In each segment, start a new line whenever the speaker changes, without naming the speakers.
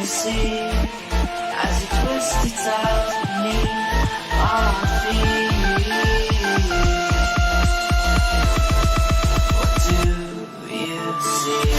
see as you twist it out of me on my feet? What do you see?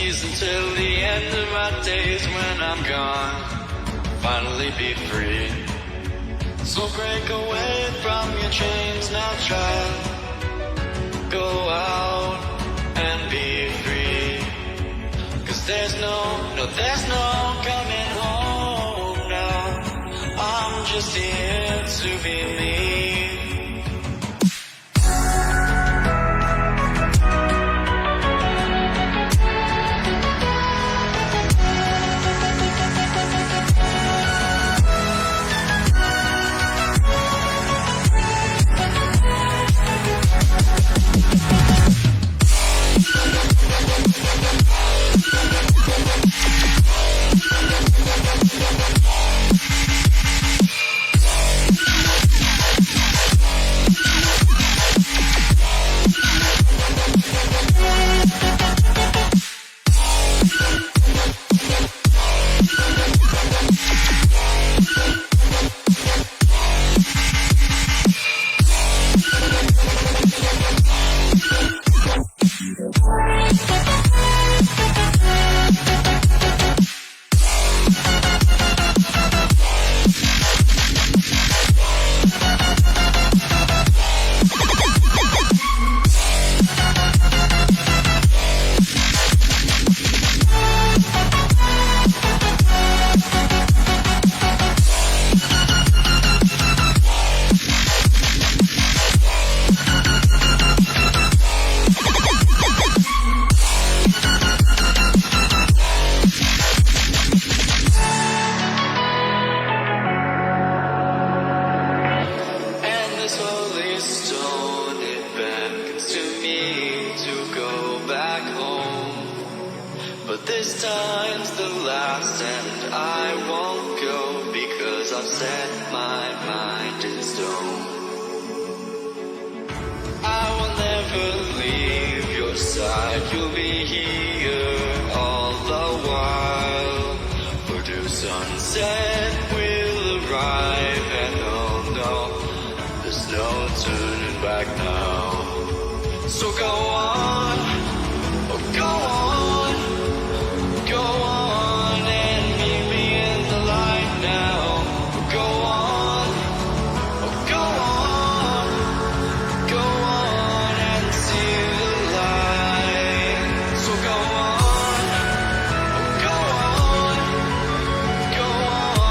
tease until the end of my days when I'm gone. Finally be free. So break away from your chains now, child. Go out and be free. 'Cause there's no coming home now. I'm just here to be me. This time's the last and I won't go because I've set my mind in stone. I will never leave your side, you'll be here all the while. For the sunset will arrive and oh no, there's no turning back now. So go on, oh go on. Go on and meet me in the light now. Go on, oh go on, go on and see the light. So go on, oh go on, go on.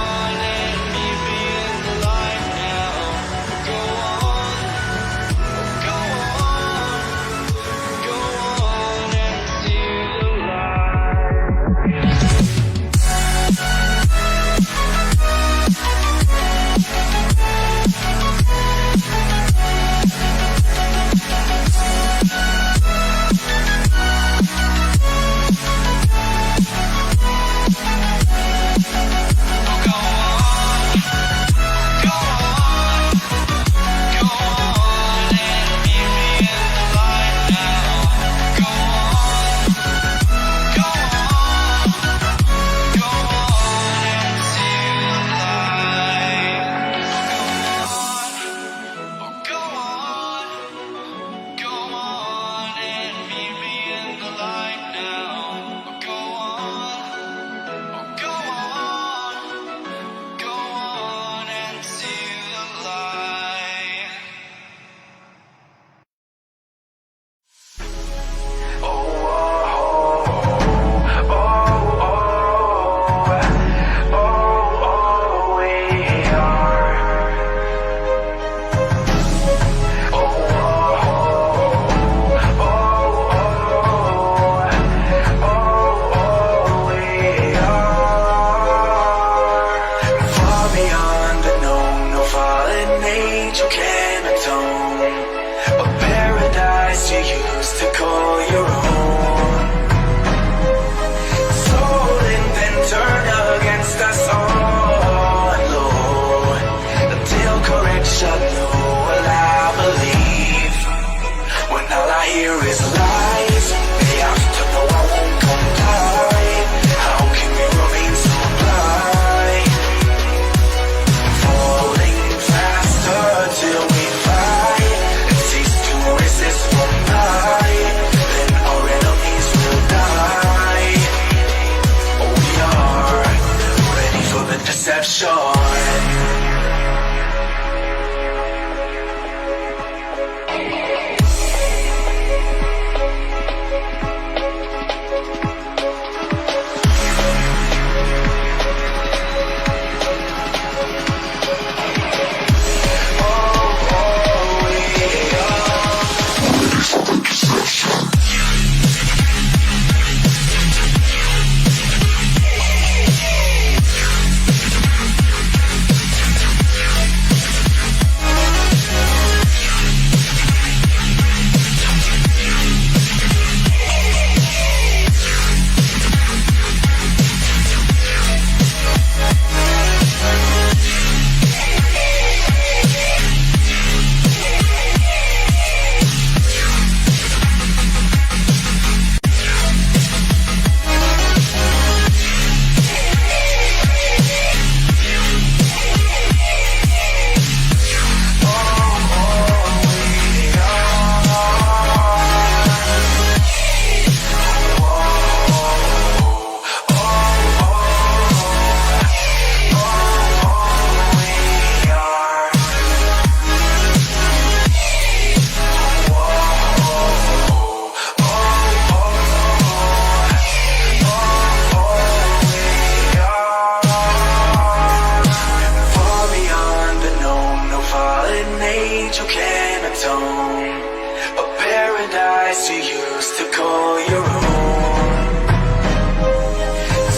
for your own.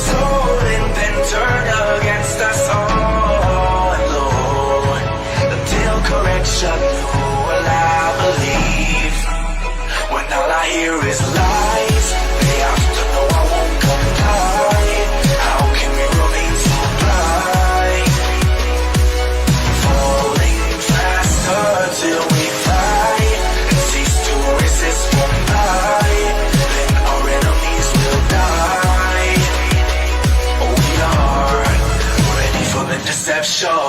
Stolen, then turned against us all, Lord. Until correction, who will I believe? When all I hear is lies, they have to know I won't comply. How can we remain so blind? Falling faster till we fly, and cease to resist from light. Then our enemies will die. Oh, we are ready for the deception.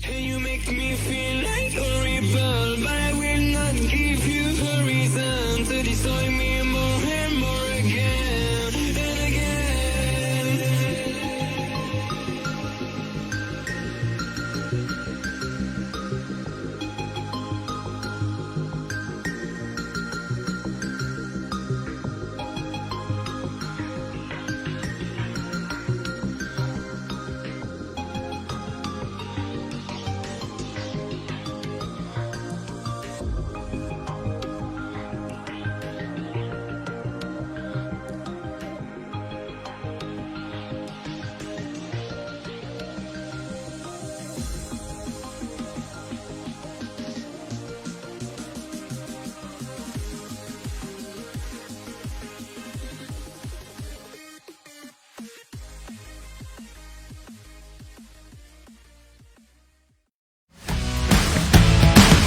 And you make me feel like a rebel, but I will not give you a reason to destroy me more and more again and again.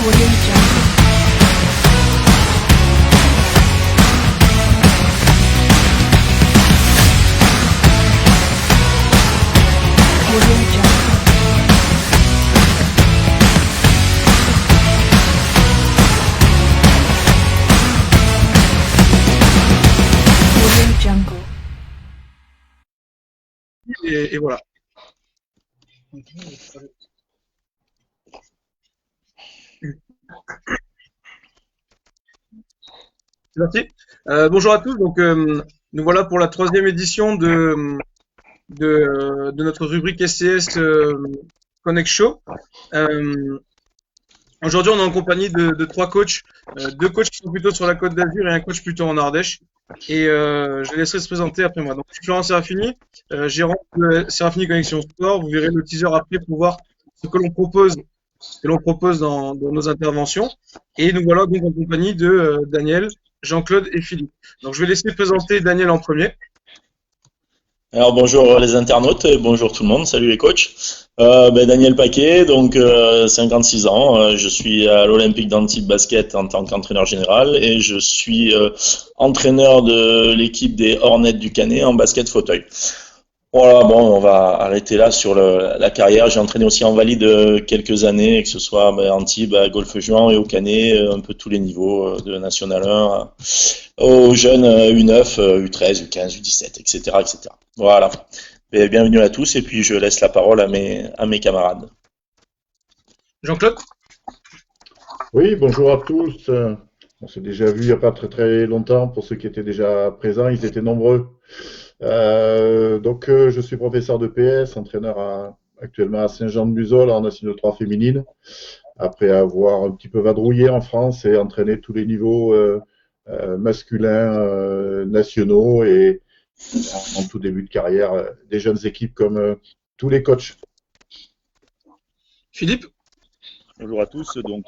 Audio Jungle. Audio Jungle. Audio Jungle.
Et voilà. C'est parti. Bonjour à tous. Donc, nous voilà pour la 3e édition de notre rubrique SCS Connect Show. Aujourd'hui, on est en compagnie de 3 coachs, 2 coachs qui sont plutôt sur la Côte d'Azur et un coach plutôt en Ardèche. Et je laisserai se présenter après moi. Donc, je suis Florent Serafini, gérant de Serafini Connexion Sport. Vous verrez le teaser après pour voir ce que l'on propose dans nos interventions. Et nous voilà donc en compagnie de Daniel, Jean-Claude et Philippe. Donc je vais laisser présenter Daniel en premier.
Alors bonjour les internautes et bonjour tout le monde, salut les coachs. Daniel Paquet, donc 56 ans. Je suis à l'Olympique d'Antibes Basket en tant qu'entraîneur général et je suis entraîneur de l'équipe des Hornets du Canet en basket fauteuil. Voilà, bon, on va arrêter là sur la carrière. J'ai entraîné aussi en valide quelques années, que ce soit Antibes, à Golfe-Juan et au Canet, un peu tous les niveaux, de National 1 aux jeunes U9, U13, U15, U17, etc., etc. Voilà. Et bienvenue à tous et puis je laisse la parole à mes camarades.
Jean-Claude?
Oui, bonjour à tous. On s'est déjà vu il n'y a pas très très longtemps. Pour ceux qui étaient déjà présents, ils étaient nombreux. Je suis professeur de PS, entraîneur actuellement à Saint-Jean-de-Muzols en National 3 féminine, après avoir un petit peu vadrouillé en France et entraîné tous les niveaux masculins, nationaux et en tout début de carrière des jeunes équipes comme tous les coachs.
Philippe?
Bonjour à tous, donc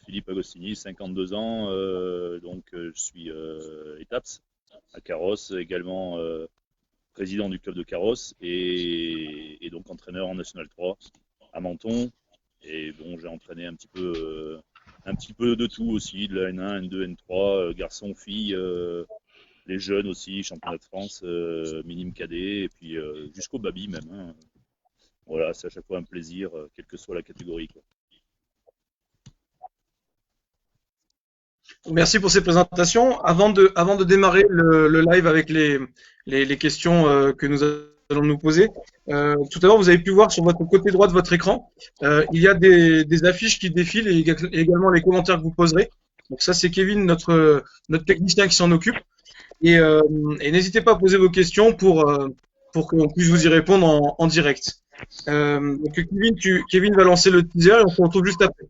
Philippe Agostini, 52 ans, je suis ETAPS à Carrosse, également président du club de Carrosse et donc entraîneur en National 3 à Menton. Et bon, j'ai entraîné un petit peu de tout aussi, de la N1, N2, N3, garçons, filles, les jeunes aussi, championnat de France, minime cadet, et puis jusqu'au baby même. Hein. Voilà, c'est à chaque fois un plaisir, quelle que soit la catégorie, quoi.
Merci pour ces présentations. Avant de démarrer le live avec les questions que nous allons nous poser, tout à l'heure, vous avez pu voir sur votre côté droit de votre écran, il y a des affiches qui défilent et également les commentaires que vous poserez. Donc ça, c'est Kevin, notre technicien qui s'en occupe. Et n'hésitez pas à poser vos questions pour qu'on puisse vous y répondre en direct. Donc Kevin va lancer le teaser et on se retrouve juste après.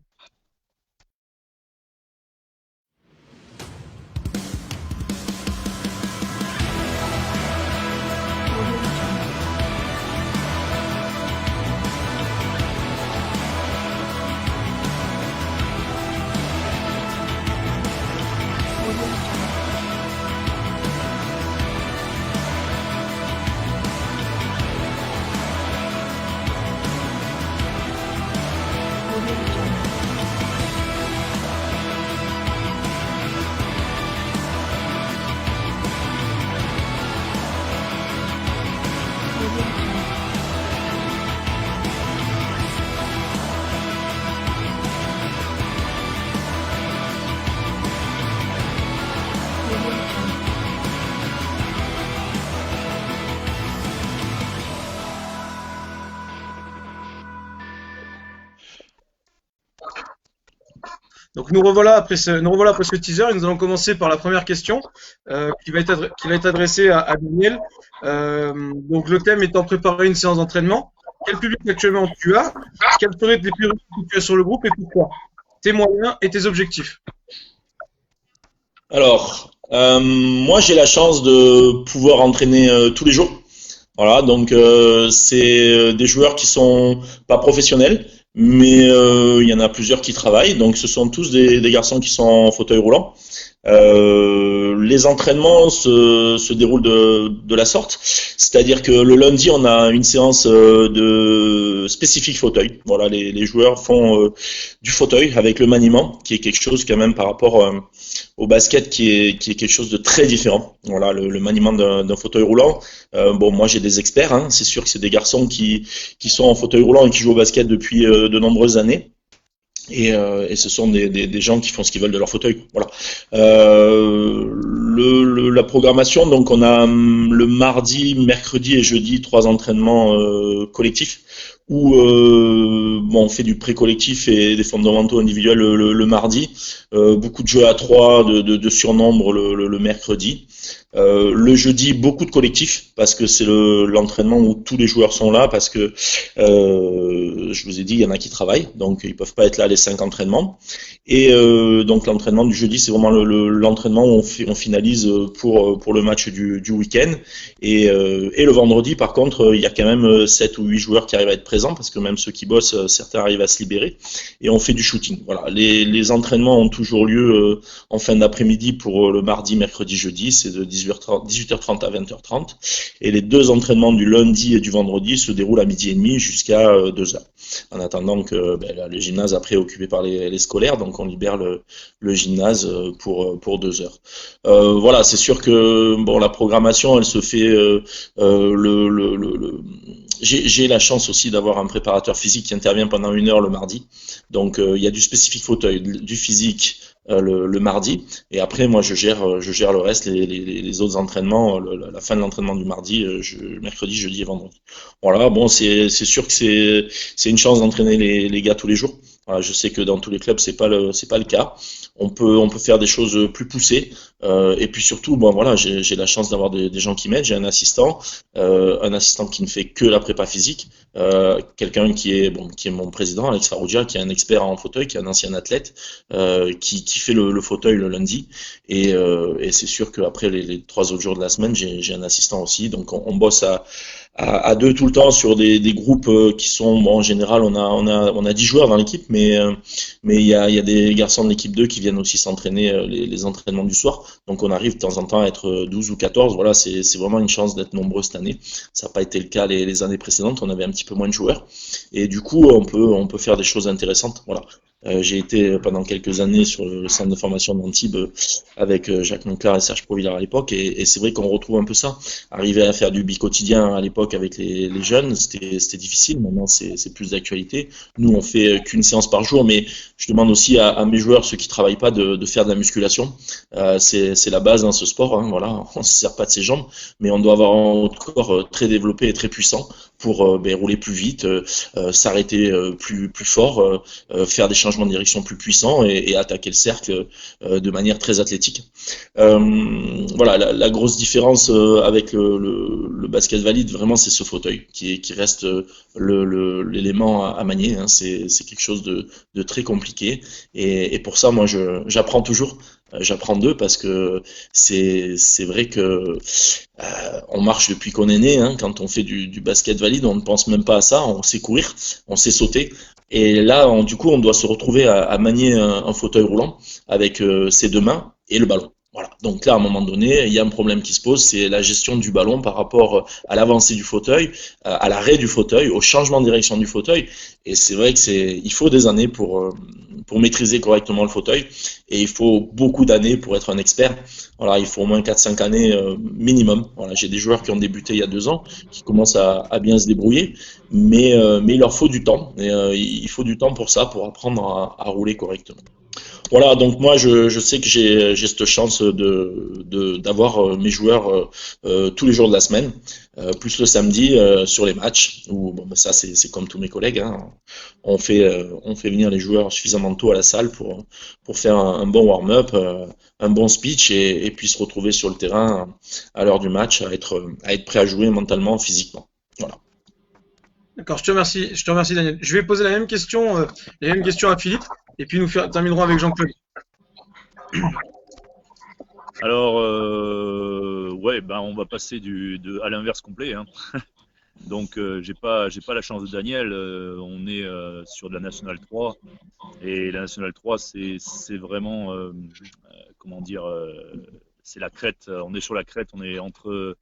Donc nous revoilà après ce teaser et nous allons commencer par la première question qui va être adressée à Daniel. Donc le thème étant préparer une séance d'entraînement. Quel public actuellement tu as? Quels seraient les priorités que tu as sur le groupe et pourquoi? Tes moyens et tes objectifs.
Alors, moi j'ai la chance de pouvoir entraîner tous les jours. Voilà, donc c'est des joueurs qui sont pas professionnels, mais il y en a plusieurs qui travaillent. Donc ce sont tous des garçons qui sont en fauteuil roulant. Les entraînements se déroulent de la sorte, c'est-à-dire que le lundi on a une séance de spécifique fauteuil. Voilà, les joueurs font du fauteuil avec le maniement, qui est quelque chose quand même par rapport au basket qui est quelque chose de très différent. Voilà, le maniement d'un fauteuil roulant. Bon, moi j'ai des experts, hein. C'est sûr que c'est des garçons qui sont en fauteuil roulant et qui jouent au basket depuis de nombreuses années. Et ce sont des gens qui font ce qu'ils veulent de leur fauteuil. Voilà. La programmation, donc on a le mardi, mercredi et jeudi 3 entraînements collectifs où on fait du pré-collectif et des fondamentaux individuels le mardi, beaucoup de jeux à 3, de surnombre le mercredi. Le jeudi, beaucoup de collectifs parce que c'est l'entraînement où tous les joueurs sont là parce que je vous ai dit, il y en a qui travaillent, donc ils peuvent pas être là les 5 entraînements. Et donc l'entraînement du jeudi, c'est vraiment l'entraînement où on finalise pour le match du week-end. Et le vendredi, par contre, il y a quand même 7 ou 8 joueurs qui arrivent à être présents présents parce que même ceux qui bossent, certains arrivent à se libérer et on fait du shooting. Voilà, les entraînements ont toujours lieu en fin d'après-midi pour le mardi, mercredi, jeudi, c'est de 18h30 à 20h30 et les 2 entraînements du lundi et du vendredi se déroulent à midi et demi jusqu'à 2h. En attendant que le gymnase après est occupé par les scolaires, donc on libère le gymnase pour 2 heures. Voilà, c'est sûr que bon, la programmation, elle se fait. J'ai la chance aussi d'avoir un préparateur physique qui intervient pendant 1 heure le mardi. Donc il y a du spécifique fauteuil, du physique le mardi, et après moi je gère le reste, les autres entraînements, la fin de l'entraînement du mardi, mercredi, jeudi et vendredi. Voilà, bon c'est sûr que c'est une chance d'entraîner les gars tous les jours. Voilà, je sais que dans tous les clubs c'est pas le cas. On peut faire des choses plus poussées, et puis surtout bon voilà, j'ai la chance d'avoir des gens qui m'aident. J'ai un assistant qui ne fait que la prépa physique, quelqu'un qui est mon président, Alex Faroudia, qui est un expert en fauteuil, qui est un ancien athlète, qui fait le fauteuil le lundi, et c'est sûr qu'après les 3 autres jours de la semaine, j'ai un assistant aussi, donc on bosse à 2 tout le temps sur des groupes qui sont bon, en général on a 10 joueurs dans l'équipe, mais il y a des garçons de l'équipe 2 qui viennent aussi s'entraîner les entraînements du soir, donc on arrive de temps en temps à être 12 ou 14. Voilà, c'est vraiment une chance d'être nombreux cette année. Ça n'a pas été le cas les années précédentes, on avait un petit peu moins de joueurs, et du coup on peut faire des choses intéressantes. Voilà. J'ai été pendant quelques années sur le centre de formation d'Antibes avec Jacques Monclar et Serge Provillard à l'époque, et c'est vrai qu'on retrouve un peu ça. Arriver à faire du bi-quotidien à l'époque avec les jeunes, c'était difficile. Maintenant c'est plus d'actualité. Nous on fait qu'une séance par jour, mais je demande aussi à mes joueurs, ceux qui travaillent pas, de faire de la musculation. C'est la base dans ce sport, hein, voilà. On se sert pas de ses jambes, mais on doit avoir un corps très développé et très puissant pour rouler plus vite, s'arrêter plus fort, faire des changements de direction plus puissants et attaquer le cercle de manière très athlétique. Voilà, la grosse différence avec le basket valide, vraiment, c'est ce fauteuil qui reste l'élément à manier, hein. C'est quelque chose de très compliqué, et pour ça, moi, j'apprends toujours. J'apprends d'eux parce que c'est vrai que on marche depuis qu'on est né, hein. Quand on fait du basket valide, on ne pense même pas à ça. On sait courir, on sait sauter. Et là, du coup, on doit se retrouver à manier un fauteuil roulant avec ses 2 mains et le ballon. Voilà. Donc là, à un moment donné, il y a un problème qui se pose, c'est la gestion du ballon par rapport à l'avancée du fauteuil, à l'arrêt du fauteuil, au changement de direction du fauteuil. Et c'est vrai que il faut des années pour maîtriser correctement le fauteuil, et il faut beaucoup d'années pour être un expert. Voilà, il faut au moins 4-5 années minimum. Voilà, j'ai des joueurs qui ont débuté il y a 2 ans, qui commencent à bien se débrouiller, mais il leur faut du temps. Et il faut du temps pour ça, pour apprendre à rouler correctement. Voilà, donc moi je sais que j'ai cette chance d'avoir mes joueurs tous les jours de la semaine, plus le samedi sur les matchs, où bon, ça c'est comme tous mes collègues, hein. On fait venir les joueurs suffisamment tôt à la salle pour faire un bon warm-up, un bon speech, et puis se retrouver sur le terrain à l'heure du match, à être prêt à jouer mentalement, physiquement. Voilà.
D'accord, je te remercie Daniel. Je vais poser la même question à Philippe, et puis nous terminerons avec Jean-Claude.
Alors, ouais, on va passer à l'inverse complet, hein. Donc, j'ai pas la chance de Daniel. On est sur de la Nationale 3, et la Nationale 3, c'est vraiment, comment dire, c'est la crête. On est sur la crête. On est entre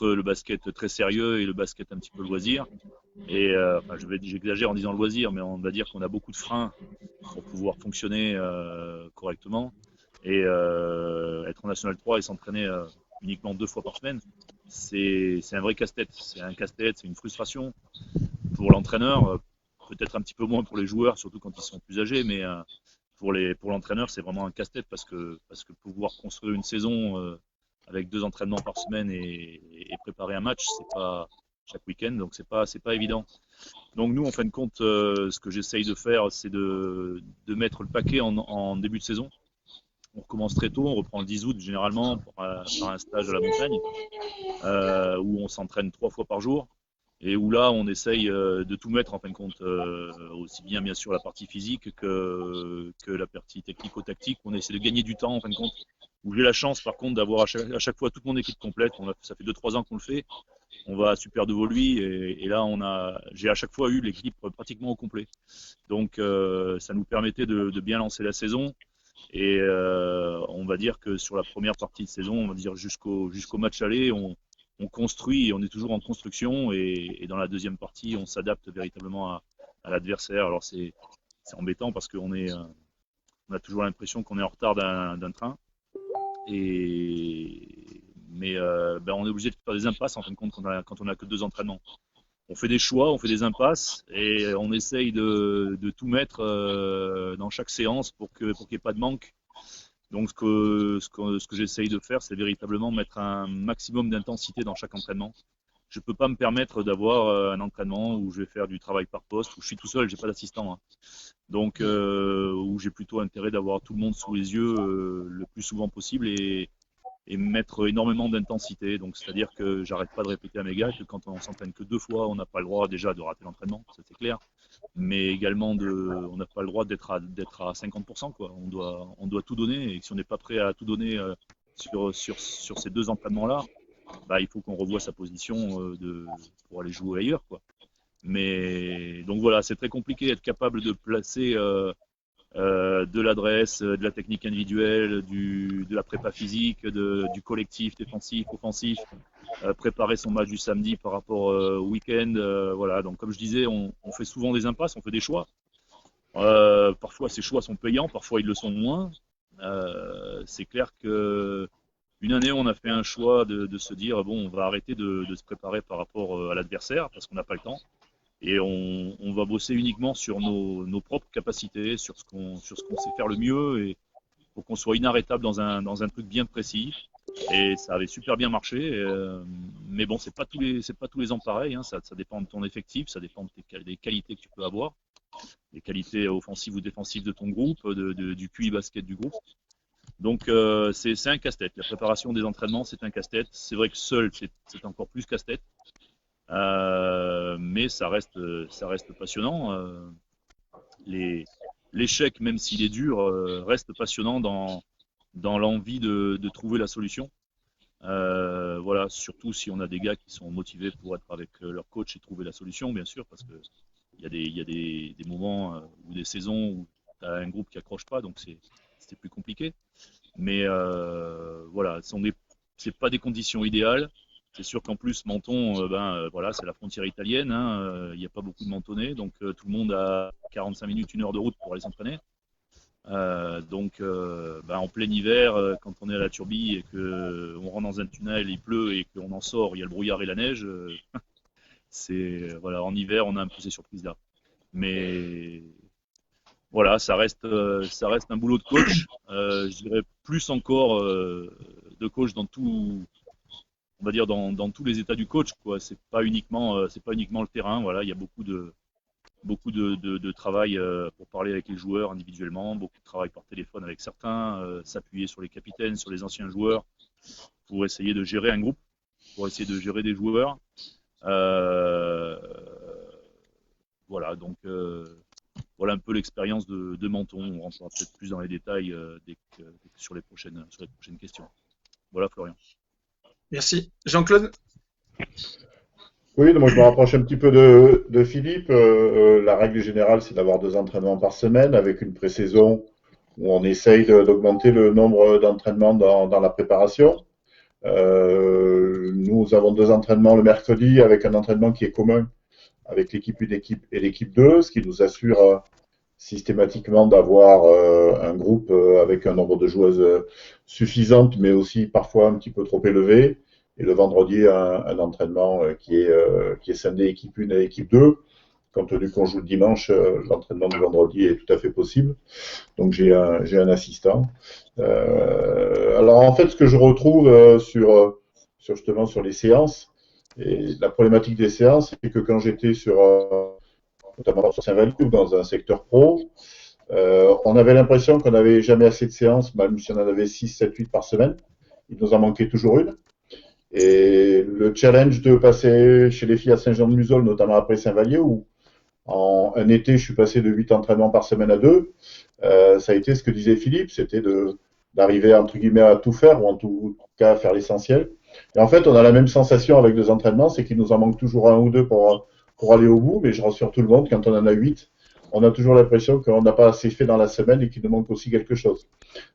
le basket très sérieux et le basket un petit peu loisir. Et j'exagère en disant loisir, mais on va dire qu'on a beaucoup de freins pour pouvoir fonctionner correctement. Et être en National 3 et s'entraîner uniquement 2 fois par semaine, c'est un vrai casse-tête. C'est un casse-tête, c'est une frustration pour l'entraîneur, peut-être un petit peu moins pour les joueurs, surtout quand ils sont plus âgés, mais pour l'entraîneur, c'est vraiment un casse-tête parce que pouvoir construire une saison avec 2 entraînements par semaine et préparer un match, c'est pas chaque week-end, donc c'est pas évident. Donc nous, en fin de compte, ce que j'essaye de faire, c'est de mettre le paquet en début de saison. On recommence très tôt, on reprend le 10 août généralement par un stage à la montagne, où on s'entraîne 3 fois par jour, et où là on essaye de tout mettre en fin de compte, aussi bien sûr la partie physique que la partie technico-tactique. On essaie de gagner du temps en fin de compte, où j'ai la chance par contre d'avoir à chaque fois toute mon équipe complète. Ça fait 2-3 ans qu'on le fait, on va à Super de Voluy et là j'ai à chaque fois eu l'équipe pratiquement au complet. Donc ça nous permettait de bien lancer la saison et on va dire que sur la première partie de saison, on va dire jusqu'au match aller, on construit et on est toujours en construction et dans la deuxième partie, on s'adapte véritablement à l'adversaire. Alors c'est embêtant parce qu'on on a toujours l'impression qu'on est en retard d'un train. Mais on est obligé de faire des impasses en fin de compte quand on a que 2 entraînements. On fait des choix, on fait des impasses et on essaye de tout mettre dans chaque séance pour qu'il n'y ait pas de manque. Donc ce que j'essaye de faire, c'est véritablement mettre un maximum d'intensité dans chaque entraînement. Je peux pas me permettre d'avoir un entraînement où je vais faire du travail par poste, où je suis tout seul, j'ai pas d'assistant. Hein. Donc où j'ai plutôt intérêt d'avoir tout le monde sous les yeux le plus souvent possible et mettre énormément d'intensité. Donc c'est-à-dire que j'arrête pas de répéter à mes gars que quand on s'entraîne que 2 fois, on n'a pas le droit déjà de rater l'entraînement, ça c'est clair. Mais également on n'a pas le droit d'être à 50%, quoi. On doit tout donner et si on n'est pas prêt à tout donner sur ces 2 entraînements-là, il faut qu'on revoie sa position pour aller jouer ailleurs, quoi. Mais donc voilà, c'est très compliqué d'être capable de placer de l'adresse, de la technique individuelle, de la prépa physique, du collectif, défensif, offensif, préparer son match du samedi par rapport au week-end. Voilà, donc comme je disais, on fait souvent des impasses, on fait des choix. Parfois ces choix sont payants, parfois ils le sont moins. C'est clair que une année, on a fait un choix de se dire bon, on va arrêter de se préparer par rapport à l'adversaire parce qu'on n'a pas le temps et on va bosser uniquement sur nos propres capacités, sur ce qu'on sait faire le mieux et pour qu'on soit inarrêtable dans un truc bien précis. Et ça avait super bien marché. Mais bon, c'est pas tous les ans pareil. Hein, ça dépend de ton effectif, ça dépend des qualités que tu peux avoir, des qualités offensives ou défensives de ton groupe, du QI basket du groupe. Donc c'est un casse-tête. La préparation des entraînements, c'est un casse-tête. C'est vrai que seul, c'est encore plus casse-tête. Mais ça reste passionnant. L'échec, même s'il est dur, reste passionnant dans l'envie de trouver la solution. Voilà, surtout si on a des gars qui sont motivés pour être avec leur coach et trouver la solution, bien sûr, parce que il y a des moments ou des saisons où tu as un groupe qui accroche pas, donc c'est plus compliqué. Mais voilà, c'est pas des conditions idéales. C'est sûr qu'en plus Menton, voilà, c'est la frontière italienne. Il n'y a pas beaucoup de Mentonnais, donc tout le monde a 45 minutes, 1 heure de route pour aller s'entraîner. Donc en plein hiver, quand on est à la Turbie et qu'on rentre dans un tunnel, il pleut et qu'on en sort, il y a le brouillard et la neige. Voilà, en hiver, on a un peu ces surprises-là. Mais voilà, ça reste un boulot de coach. Je dirais plus encore de coach dans tout, on va dire dans tous les états du coach, quoi. C'est pas uniquement le terrain. Voilà, il y a beaucoup de travail pour parler avec les joueurs individuellement, beaucoup de travail par téléphone avec certains, s'appuyer sur les capitaines, sur les anciens joueurs pour essayer de gérer un groupe, pour essayer de gérer des joueurs. Voilà, donc voilà un peu l'expérience de Menton. On rentrera peut-être plus dans les détails sur les prochaines questions. Voilà, Florian.
Merci. Jean-Claude?
Oui, moi je me rapproche un petit peu de Philippe. La règle générale, c'est d'avoir 2 entraînements par semaine avec une pré-saison où on essaye d'augmenter le nombre d'entraînements dans la préparation. Nous avons 2 entraînements le mercredi avec un entraînement qui est commun avec l'équipe 1 et l'équipe 2, ce qui nous assure systématiquement d'avoir un groupe avec un nombre de joueuses suffisante, mais aussi parfois un petit peu trop élevé. Et le vendredi, un entraînement qui est scindé équipe 1 et équipe 2. Compte tenu qu'on joue le dimanche, l'entraînement du vendredi est tout à fait possible. Donc j'ai un assistant. Alors en fait, ce que je retrouve justement sur les séances, et la problématique des séances, c'est que quand j'étais notamment sur Saint-Vallier ou dans un secteur pro, on avait l'impression qu'on n'avait jamais assez de séances, même si on en avait 6, 7, 8 par semaine. Il nous en manquait toujours une. Et le challenge de passer chez les filles à Saint-Jean-de-Museul, notamment après Saint-Vallier, où en un été, je suis passé de 8 entraînements par semaine à 2, ça a été ce que disait Philippe, c'était d'arriver entre guillemets à tout faire, ou en tout cas à faire l'essentiel. Et en fait, on a la même sensation avec les entraînements, c'est qu'il nous en manque toujours un ou deux pour aller au bout, mais je rassure tout le monde, quand on en a 8, on a toujours l'impression qu'on n'a pas assez fait dans la semaine et qu'il nous manque aussi quelque chose.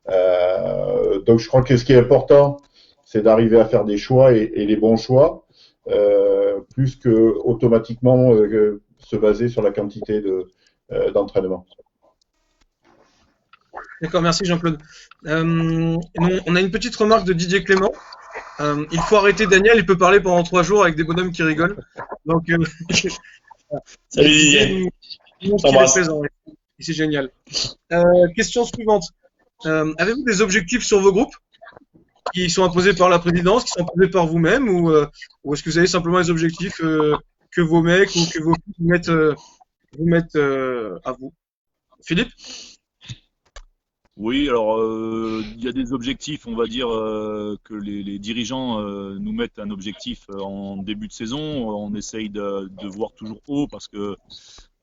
Donc je crois que ce qui est important, c'est d'arriver à faire des choix et les bons choix, plus que automatiquement se baser sur la quantité d'entraînement.
D'accord, merci Jean-Claude. On a une petite remarque de Didier Clément. Il faut arrêter Daniel, il peut parler pendant 3 jours avec des bonhommes qui rigolent. Donc,
Salut Didier.
il montre qu'il est présent, et c'est génial. Question suivante. Avez-vous des objectifs sur vos groupes qui sont imposés par la présidence, qui sont imposés par vous-même, ou est-ce que vous avez simplement des objectifs que vos mecs ou que vos filles vous mettent à vous? Philippe?
Oui, alors il y a des objectifs, on va dire que les dirigeants nous mettent un objectif en début de saison. On essaye de voir toujours haut parce que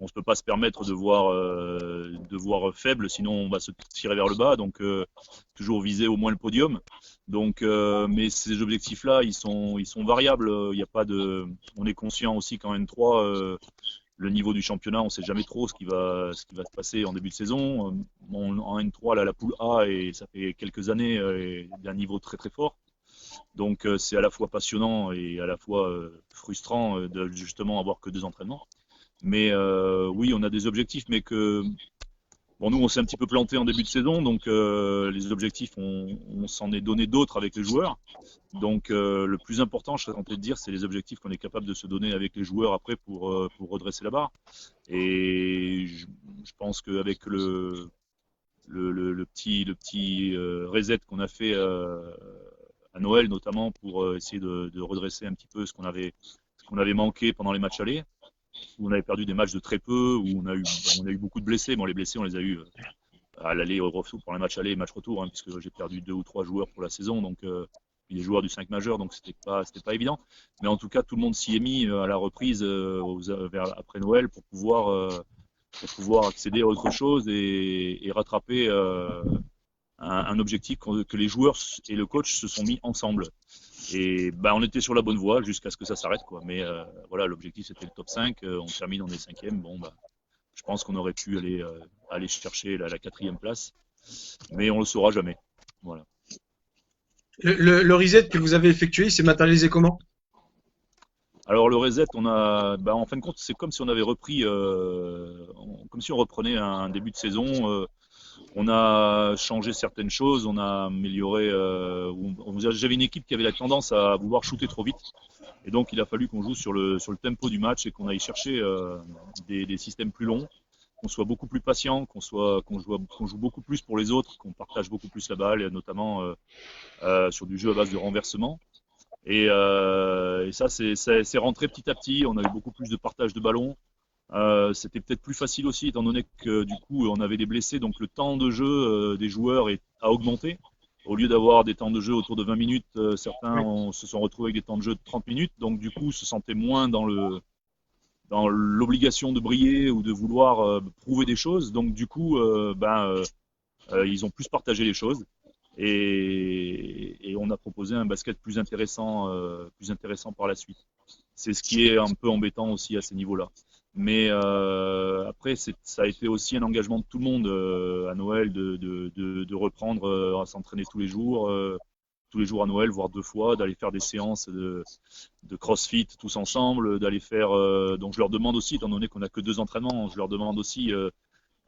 on ne peut pas se permettre de voir faible, sinon on va se tirer vers le bas. Donc toujours viser au moins le podium. Donc, mais ces objectifs-là, ils sont variables. Il y a pas de, on est conscient aussi qu'en N3. Le niveau du championnat, on ne sait jamais trop ce qui va se passer en début de saison. En N3, là, la poule A, et ça fait quelques années, est d'un niveau très très fort. Donc c'est à la fois passionnant et à la fois frustrant de justement avoir que 2 entraînements. Mais oui, on a des objectifs, mais que bon, nous on s'est un petit peu planté en début de saison, donc les objectifs, on s'en est donné d'autres avec les joueurs. Donc le plus important, je serais tenté de dire, c'est les objectifs qu'on est capable de se donner avec les joueurs après pour redresser la barre. Et je pense qu'avec le petit reset qu'on a fait à Noël notamment pour essayer de redresser un petit peu ce qu'on avait manqué pendant les matchs allés, où on avait perdu des matchs de très peu, où on a eu beaucoup de blessés. Bon, les blessés, on les a eu à l'aller au retour pour les matchs aller et matchs retour, hein, puisque j'ai perdu 2 ou 3 joueurs pour la saison, donc des joueurs du 5 majeur, donc c'était pas évident. Mais en tout cas, tout le monde s'y est mis à la reprise après Noël pour pouvoir accéder à autre chose et rattraper un objectif que les joueurs et le coach se sont mis ensemble. Et ben, on était sur la bonne voie jusqu'à ce que ça s'arrête, quoi. Mais voilà, l'objectif c'était le top 5, on termine, on est 5e. Bon, bah, je pense qu'on aurait pu aller chercher la 4e place, mais on le saura jamais. Voilà.
Le reset que vous avez effectué, il s'est matérialisé comment?
Alors le reset, en fin de compte, c'est comme si on avait repris, comme si on reprenait un début de saison. On a changé certaines choses, on a amélioré. J'avais une équipe qui avait la tendance à vouloir shooter trop vite, et donc il a fallu qu'on joue sur le tempo du match et qu'on aille chercher des systèmes plus longs, qu'on soit beaucoup plus patient, qu'on joue beaucoup plus pour les autres, qu'on partage beaucoup plus la balle, et notamment sur du jeu à base de renversement. Et ça, c'est rentré petit à petit. On a eu beaucoup plus de partage de ballon. C'était peut-être plus facile aussi, étant donné que du coup on avait des blessés, donc le temps de jeu des joueurs a augmenté. Au lieu d'avoir des temps de jeu autour de 20 minutes, certains se sont retrouvés avec des temps de jeu de 30 minutes, donc du coup se sentaient moins dans l'obligation de briller ou de vouloir prouver des choses. Donc du coup, ils ont plus partagé les choses et on a proposé un basket plus intéressant par la suite. C'est ce qui est un peu embêtant aussi à ces niveaux-là. Mais après, ça a été aussi un engagement de tout le monde à Noël de reprendre à s'entraîner tous les jours à Noël, voire 2 fois, d'aller faire des séances de crossfit tous ensemble, d'aller faire. Donc je leur demande aussi, étant donné qu'on n'a que 2 entraînements, je leur demande aussi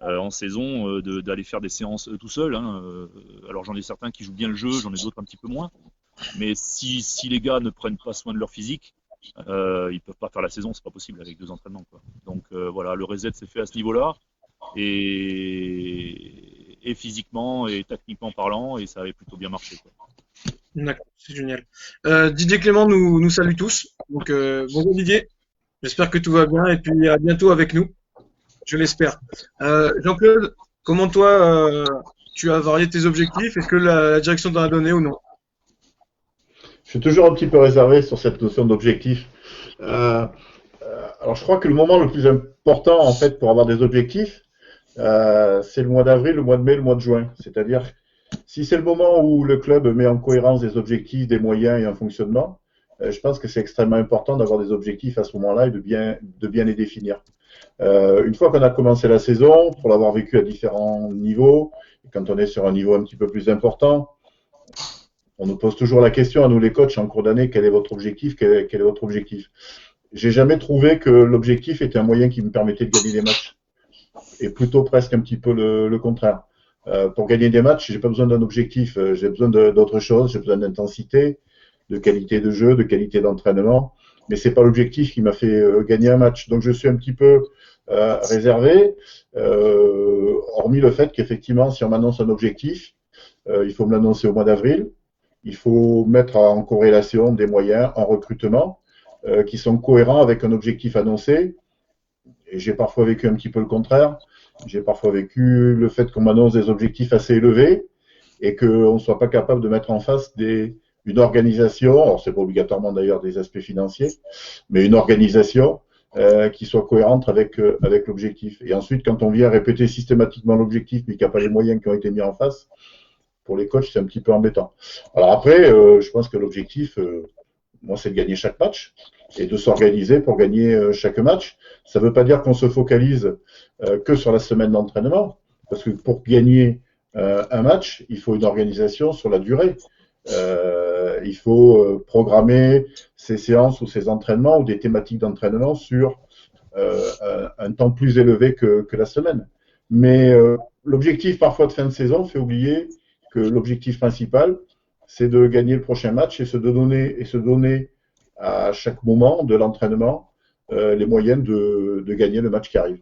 en saison d'aller faire des séances tout seuls. Hein. Alors j'en ai certains qui jouent bien le jeu, j'en ai d'autres un petit peu moins. Mais si les gars ne prennent pas soin de leur physique, ils peuvent pas faire la saison, c'est pas possible avec 2 entraînements, quoi. Donc voilà, le reset s'est fait à ce niveau-là et physiquement et techniquement parlant, et ça avait plutôt bien marché, quoi.
D'accord, c'est génial. Didier Clément nous salue tous. Donc bonjour Didier, j'espère que tout va bien et puis à bientôt avec nous, je l'espère. Jean-Claude, comment toi tu as varié tes objectifs? Est-ce que la direction t'en a donné ou non?
Je suis toujours un petit peu réservé sur cette notion d'objectif. Alors, je crois que le moment le plus important, en fait, pour avoir des objectifs, c'est le mois d'avril, le mois de mai, le mois de juin. C'est-à-dire, Si c'est le moment où le club met en cohérence des objectifs, des moyens et un fonctionnement, je pense que c'est extrêmement important d'avoir des objectifs à ce moment-là et de bien les définir. Une fois qu'on a commencé la saison, pour l'avoir vécu à différents niveaux, quand on est sur un niveau un petit peu plus important, on nous pose toujours la question à nous les coachs en cours d'année, quel est votre objectif, quel est votre objectif. J'ai jamais trouvé que l'objectif était un moyen qui me permettait de gagner des matchs, et plutôt presque un petit peu le contraire. Pour gagner des matchs, j'ai pas besoin d'un objectif, j'ai besoin d'autre chose, j'ai besoin d'intensité, de qualité de jeu, de qualité d'entraînement, mais c'est pas l'objectif qui m'a fait gagner un match. Donc je suis un petit peu réservé, hormis le fait qu'effectivement, si on m'annonce un objectif, il faut me l'annoncer au mois d'avril, il faut mettre en corrélation des moyens en recrutement qui sont cohérents avec un objectif annoncé. Et j'ai parfois vécu un petit peu le contraire. J'ai parfois vécu le fait qu'on m'annonce des objectifs assez élevés et qu'on ne soit pas capable de mettre en face une organisation, alors c'est pas obligatoirement d'ailleurs des aspects financiers, mais une organisation qui soit cohérente avec l'objectif. Et ensuite, quand on vient répéter systématiquement l'objectif mais qu'il n'y a pas les moyens qui ont été mis en face, pour les coachs, c'est un petit peu embêtant. Alors après, je pense que l'objectif, moi, c'est de gagner chaque match et de s'organiser pour gagner chaque match. Ça ne veut pas dire qu'on se focalise que sur la semaine d'entraînement, parce que pour gagner un match, il faut une organisation sur la durée. Il faut programmer ses séances ou ses entraînements ou des thématiques d'entraînement sur un temps plus élevé que la semaine. Mais l'objectif parfois de fin de saison fait oublier que l'objectif principal, c'est de gagner le prochain match et se donner à chaque moment de l'entraînement les moyens de gagner le match qui arrive.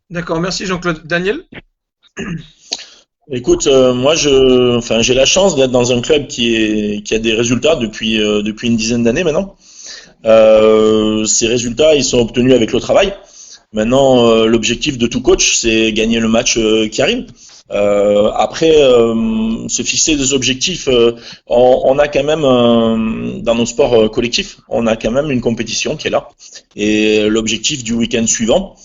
D'accord, merci Jean-Claude. Daniel?
Écoute, moi, j'ai la chance d'être dans un club qui a des résultats depuis une dizaine d'années maintenant. Ces résultats, ils sont obtenus avec le travail. Maintenant, l'objectif de tout coach, c'est gagner le match qui arrive. Après, se fixer des objectifs, on a quand même, dans nos sports collectifs, on a quand même une compétition qui est là. Et l'objectif du week-end suivant,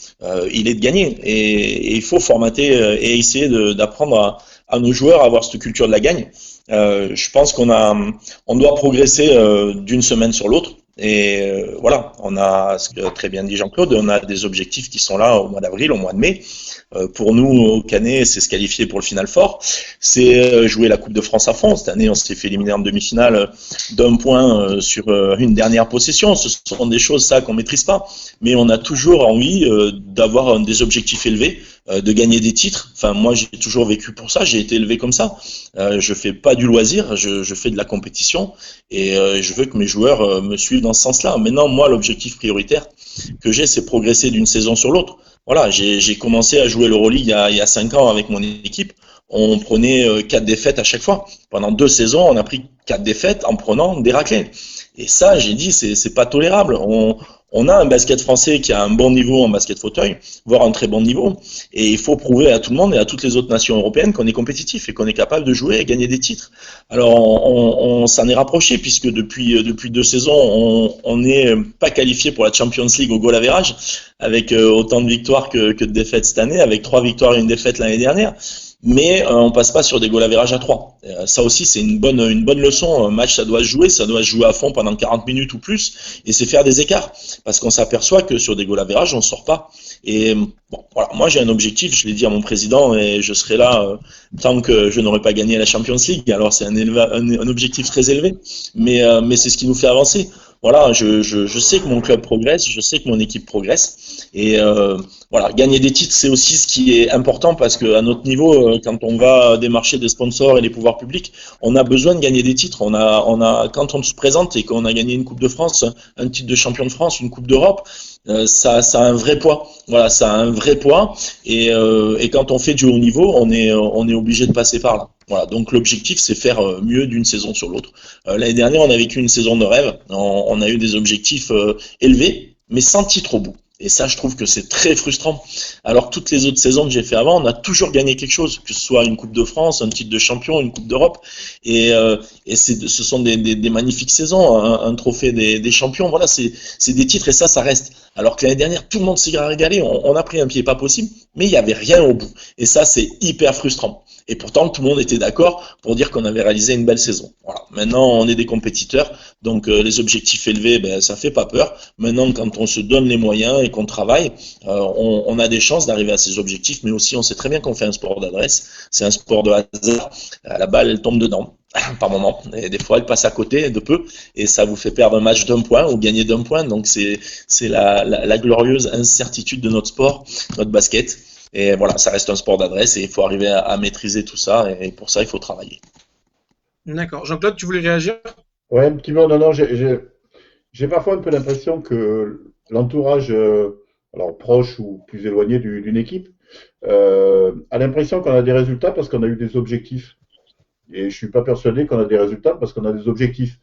il est de gagner. Et il faut formater et essayer d'apprendre à nos joueurs à avoir cette culture de la gagne. Je pense on doit progresser d'une semaine sur l'autre. Et voilà, on a, ce que très bien dit Jean-Claude, on a des objectifs qui sont là au mois d'avril, au mois de mai. Pour nous, au Canet, c'est se qualifier pour le Final Four, c'est jouer la Coupe de France à fond. Cette année, on s'est fait éliminer en demi-finale d'un point sur une dernière possession. Ce sont des choses, ça, qu'on maîtrise pas. Mais on a toujours envie d'avoir des objectifs élevés, de gagner des titres. Enfin, moi, j'ai toujours vécu pour ça. J'ai été élevé comme ça. Je fais pas du loisir, je fais de la compétition et je veux que mes joueurs me suivent dans ce sens-là. Maintenant, moi, l'objectif prioritaire que j'ai, c'est progresser d'une saison sur l'autre. Voilà, j'ai commencé à jouer l'Euroleague il y a 5 ans avec mon équipe. On prenait 4 défaites à chaque fois. Pendant 2 saisons, on a pris 4 défaites en prenant des raclées. Et ça, j'ai dit, c'est pas tolérable. On a un basket français qui a un bon niveau en basket fauteuil, voire un très bon niveau. Et il faut prouver à tout le monde et à toutes les autres nations européennes qu'on est compétitif et qu'on est capable de jouer et gagner des titres. Alors, on s'en est rapproché puisque depuis 2 saisons, on n'est pas qualifié pour la Champions League au goal average avec autant de victoires que de défaites cette année, avec 3 victoires et une défaite l'année dernière. Mais on passe pas sur des goal average à 3. Ça aussi, c'est une bonne leçon. Un match, ça doit se jouer à fond pendant 40 minutes ou plus, et c'est faire des écarts. Parce qu'on s'aperçoit que sur des goal average, on sort pas. Et bon, voilà, moi j'ai un objectif, je l'ai dit à mon président, et je serai là tant que je n'aurai pas gagné la Champions League. Alors c'est un objectif très élevé, mais c'est ce qui nous fait avancer. Voilà, je sais que mon club progresse, je sais que mon équipe progresse, et voilà, gagner des titres, c'est aussi ce qui est important parce que à notre niveau, quand on va démarcher des sponsors et les pouvoirs publics, on a besoin de gagner des titres. Quand on se présente et qu'on a gagné une Coupe de France, un titre de champion de France, une Coupe d'Europe, ça a un vrai poids. Voilà, ça a un vrai poids, et quand on fait du haut niveau, on est obligé de passer par là. Voilà, donc l'objectif, c'est faire mieux d'une saison sur l'autre. L'année dernière, on a vécu une saison de rêve. On a eu des objectifs élevés, mais sans titre au bout. Et ça, je trouve que c'est très frustrant. Alors que toutes les autres saisons que j'ai fait avant, on a toujours gagné quelque chose, que ce soit une Coupe de France, un titre de champion, une Coupe d'Europe. Et ce sont des magnifiques saisons, un trophée des champions. Voilà, c'est des titres et ça reste. Alors que l'année dernière, tout le monde s'y a régalé. On a pris un pied pas possible, mais il n'y avait rien au bout. Et ça, c'est hyper frustrant. Et pourtant, tout le monde était d'accord pour dire qu'on avait réalisé une belle saison. Voilà. Maintenant, on est des compétiteurs, donc les objectifs élevés, ça fait pas peur. Maintenant, quand on se donne les moyens et qu'on travaille, on a des chances d'arriver à ces objectifs, mais aussi on sait très bien qu'on fait un sport d'adresse. C'est un sport de hasard. La balle, elle tombe dedans par moment. Et des fois, elle passe à côté de peu, et ça vous fait perdre un match d'un point ou gagner d'un point. Donc, c'est la glorieuse incertitude de notre sport, notre basket. Et voilà, ça reste un sport d'adresse et il faut arriver à maîtriser tout ça et pour ça, il faut travailler.
D'accord. Jean-Claude, tu voulais réagir?
Ouais, un petit mot. Non, non, j'ai parfois un peu l'impression que l'entourage, alors proche ou plus éloigné d'une équipe, a l'impression qu'on a des résultats parce qu'on a eu des objectifs. Et je suis pas persuadé qu'on a des résultats parce qu'on a des objectifs.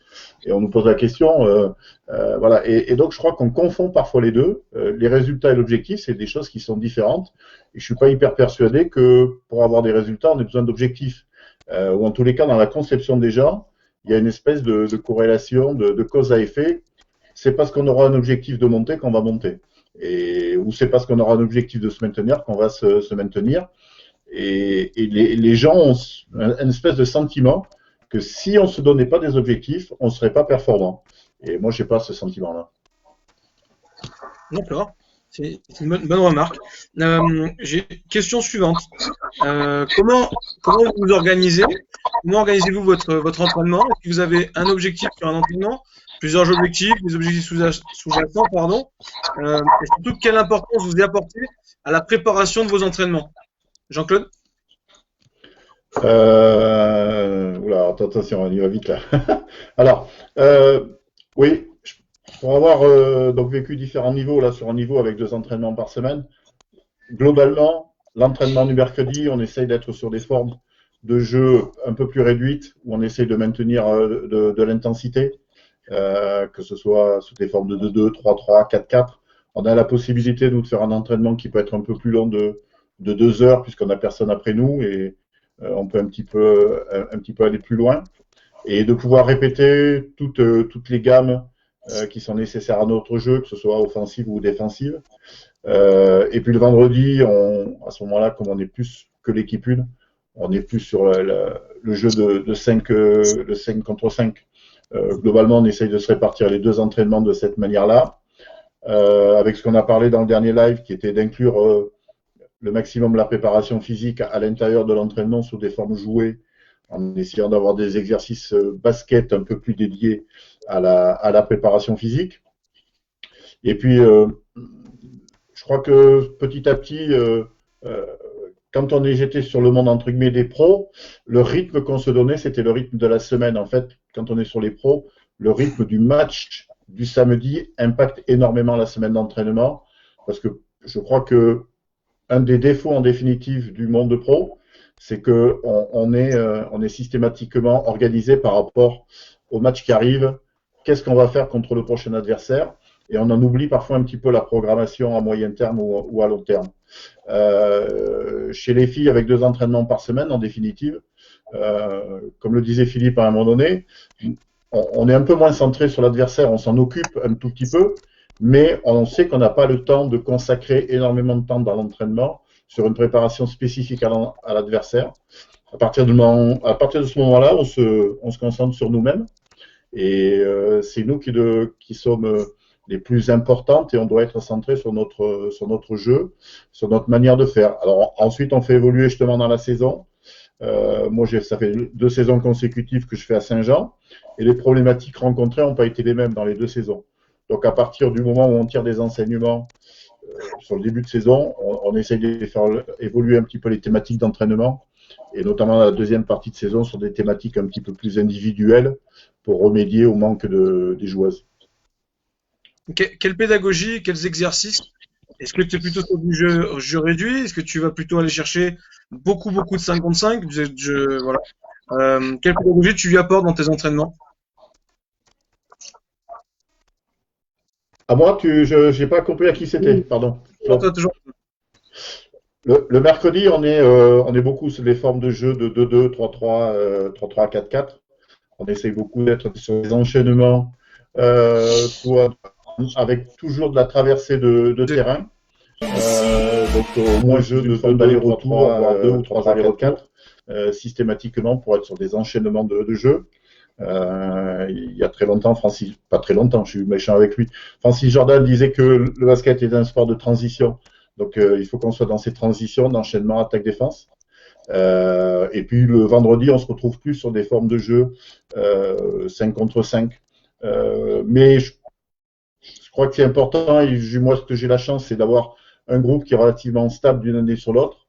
Et on nous pose la question, voilà. Et donc je crois qu'on confond parfois les deux. Les résultats et l'objectif, c'est des choses qui sont différentes. Et je suis pas hyper persuadé que pour avoir des résultats, on ait besoin d'objectifs. Ou en tous les cas, dans la conception des gens, il y a une espèce de corrélation, de cause à effet. C'est parce qu'on aura un objectif de monter qu'on va monter. Ou c'est parce qu'on aura un objectif de se maintenir qu'on va se maintenir. Et les gens ont une espèce de sentiment que si on ne se donnait pas des objectifs, on ne serait pas performant. Et moi, je n'ai pas ce sentiment-là.
D'accord. C'est une bonne remarque. J'ai question suivante. Comment vous vous organisez? Comment organisez-vous votre entraînement? Est-ce que vous avez un objectif sur un entraînement, plusieurs objectifs, des objectifs sous-jacents, pardon, et surtout quelle importance vous y apportez à la préparation de vos entraînements? Jean-Claude?
Oula, attention, on y va vite là. Alors, oui, pour avoir donc vécu différents niveaux, là, sur un niveau avec 2 entraînements par semaine, globalement, l'entraînement du mercredi, on essaye d'être sur des formes de jeu un peu plus réduites, où on essaye de maintenir de l'intensité, que ce soit sous des formes de 2-2, 3-3, 4-4. On a la possibilité, nous, de faire un entraînement qui peut être un peu plus long de 2 heures, puisqu'on n'a personne après nous, et on peut un petit peu aller plus loin, et de pouvoir répéter toutes les gammes qui sont nécessaires à notre jeu, que ce soit offensive ou défensive. Et puis le vendredi, à ce moment-là, comme on est plus que l'équipe 1, on est plus sur le jeu de 5 contre 5. Globalement, on essaye de se répartir les 2 entraînements de cette manière-là, avec ce qu'on a parlé dans le dernier live, qui était d'inclure le maximum de la préparation physique à l'intérieur de l'entraînement sous des formes jouées, en essayant d'avoir des exercices basket un peu plus dédiés à la préparation physique. Et puis, je crois que petit à petit, quand j'étais sur le monde entre guillemets des pros, le rythme qu'on se donnait, c'était le rythme de la semaine. En fait, quand on est sur les pros, le rythme du match du samedi impacte énormément la semaine d'entraînement, parce que je crois que un des défauts en définitive du monde pro, c'est que on est systématiquement organisé par rapport au match qui arrive. Qu'est-ce qu'on va faire contre le prochain adversaire? Et on en oublie parfois un petit peu la programmation à moyen terme ou à long terme. Chez les filles, avec 2 entraînements par semaine, en définitive, comme le disait Philippe à un moment donné, on est un peu moins centré sur l'adversaire, on s'en occupe un tout petit peu, mais on sait qu'on n'a pas le temps de consacrer énormément de temps dans l'entraînement sur une préparation spécifique à l'adversaire. À partir de ce moment-là, on se concentre sur nous-mêmes, et c'est nous qui sommes les plus importantes, et on doit être centré sur notre jeu, sur notre manière de faire. Alors ensuite, on fait évoluer justement dans la saison. Moi, ça fait 2 saisons consécutives que je fais à Saint-Jean, et les problématiques rencontrées n'ont pas été les mêmes dans les 2 saisons. Donc à partir du moment où on tire des enseignements sur le début de saison, on essaye de faire évoluer un petit peu les thématiques d'entraînement, et notamment la deuxième partie de saison sur des thématiques un petit peu plus individuelles pour remédier au manque des joueuses.
Quelle pédagogie, quels exercices? Est-ce que tu es plutôt sur du jeu réduit? Est-ce que tu vas plutôt aller chercher beaucoup de 5 contre 5? Voilà. Quelle pédagogie tu lui apportes dans tes entraînements?
À moi, j'ai pas compris à qui c'était, pardon.
Toujours toi, toujours.
Le mercredi, on est beaucoup sur les formes de jeu de 2-2, 3-3, 3-3, 4-4. On essaye beaucoup d'être sur les enchaînements avec toujours de la traversée de terrain. Donc au moins jeu de forme d'aller-retour, voire 2 ou 3 allers-retours, systématiquement pour être sur des enchaînements de jeu. Il y a très longtemps, Francis, pas très longtemps, je suis méchant avec lui, Francis Jordan disait que le basket est un sport de transition. Donc il faut qu'on soit dans ces transitions d'enchaînement attaque-défense. Et puis le vendredi, on se retrouve plus sur des formes de jeu 5 contre 5. Mais je crois que c'est important, et moi ce que j'ai la chance, c'est d'avoir un groupe qui est relativement stable d'une année sur l'autre.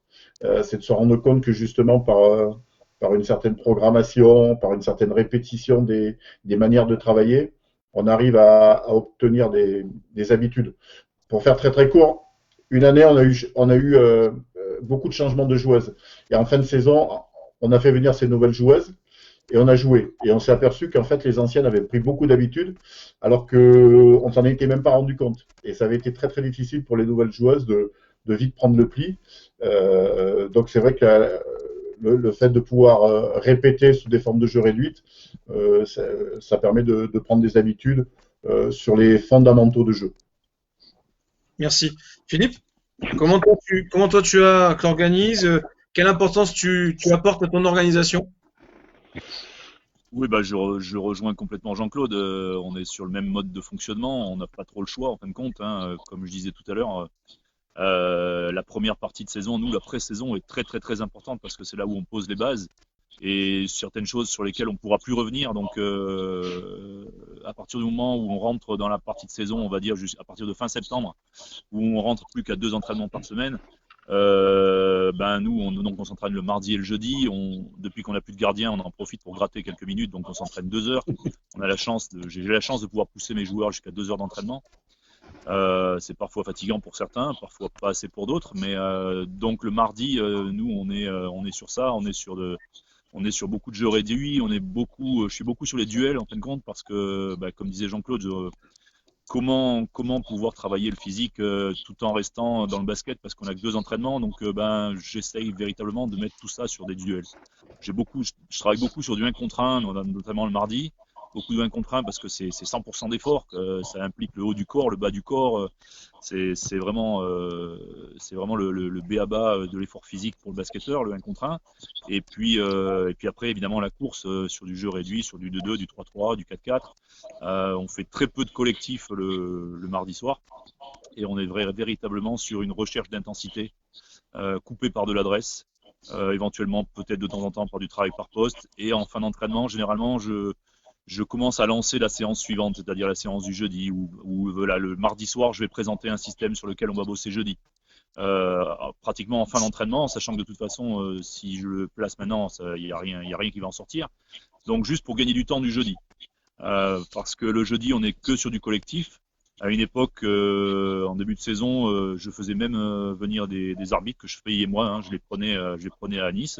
C'est de se rendre compte que justement par une certaine programmation, par une certaine répétition des manières de travailler, on arrive à obtenir des habitudes. Pour faire très très court, une année, on a eu beaucoup de changements de joueuses. Et en fin de saison, on a fait venir ces nouvelles joueuses et on a joué. Et on s'est aperçu qu'en fait, les anciennes avaient pris beaucoup d'habitudes, alors qu'on s'en était même pas rendu compte. Et ça avait été très très difficile pour les nouvelles joueuses de vite prendre le pli. Donc c'est vrai que le fait de pouvoir répéter sous des formes de jeu réduites, ça permet de prendre des habitudes sur les fondamentaux de jeu.
Merci. Philippe, comment toi tu t'organises? Quelle importance tu apportes à ton organisation?
Oui, bah, je rejoins complètement Jean-Claude. On est sur le même mode de fonctionnement. On n'a pas trop le choix, en fin de compte, hein. Comme je disais tout à l'heure, la première partie de saison, nous, la pré-saison est très, très, très importante parce que c'est là où on pose les bases et certaines choses sur lesquelles on ne pourra plus revenir. Donc, à partir du moment où on rentre dans la partie de saison, on va dire à partir de fin septembre, où on rentre plus qu'à 2 entraînements par semaine, nous, on s'entraîne le mardi et le jeudi. Depuis qu'on n'a plus de gardien, on en profite pour gratter quelques minutes, donc on s'entraîne 2 heures. J'ai la chance de pouvoir pousser mes joueurs jusqu'à 2 heures d'entraînement. C'est parfois fatigant pour certains, parfois pas assez pour d'autres, mais donc le mardi, nous, on est sur ça, on est sur beaucoup de jeux réduits, je suis beaucoup sur les duels en fin de compte parce que, comme disait Jean-Claude, comment pouvoir travailler le physique tout en restant dans le basket parce qu'on a que 2 entraînements, donc j'essaye véritablement de mettre tout ça sur des duels. Je travaille beaucoup sur du 1 contre 1, notamment le mardi. Beaucoup de 1 contre 1 parce que c'est 100% d'effort, ça implique le haut du corps, le bas du corps, c'est vraiment le b.a.-ba de l'effort physique pour le basketteur, le 1 contre 1. Et puis après, évidemment, la course sur du jeu réduit, sur du 2-2, du 3-3, du 4-4. On fait très peu de collectifs le mardi soir et on est véritablement sur une recherche d'intensité coupée par de l'adresse, éventuellement peut-être de temps en temps par du travail par poste. Et en fin d'entraînement, généralement, je commence à lancer la séance suivante, c'est-à-dire la séance du jeudi, où le mardi soir, je vais présenter un système sur lequel on va bosser jeudi. Pratiquement en fin d'entraînement, sachant que de toute façon, si je le place maintenant, il n'y a rien qui va en sortir. Donc juste pour gagner du temps du jeudi. Parce que le jeudi, on n'est que sur du collectif. À une époque, en début de saison, je faisais même venir des arbitres que je payais moi. Hein, je les prenais à Nice.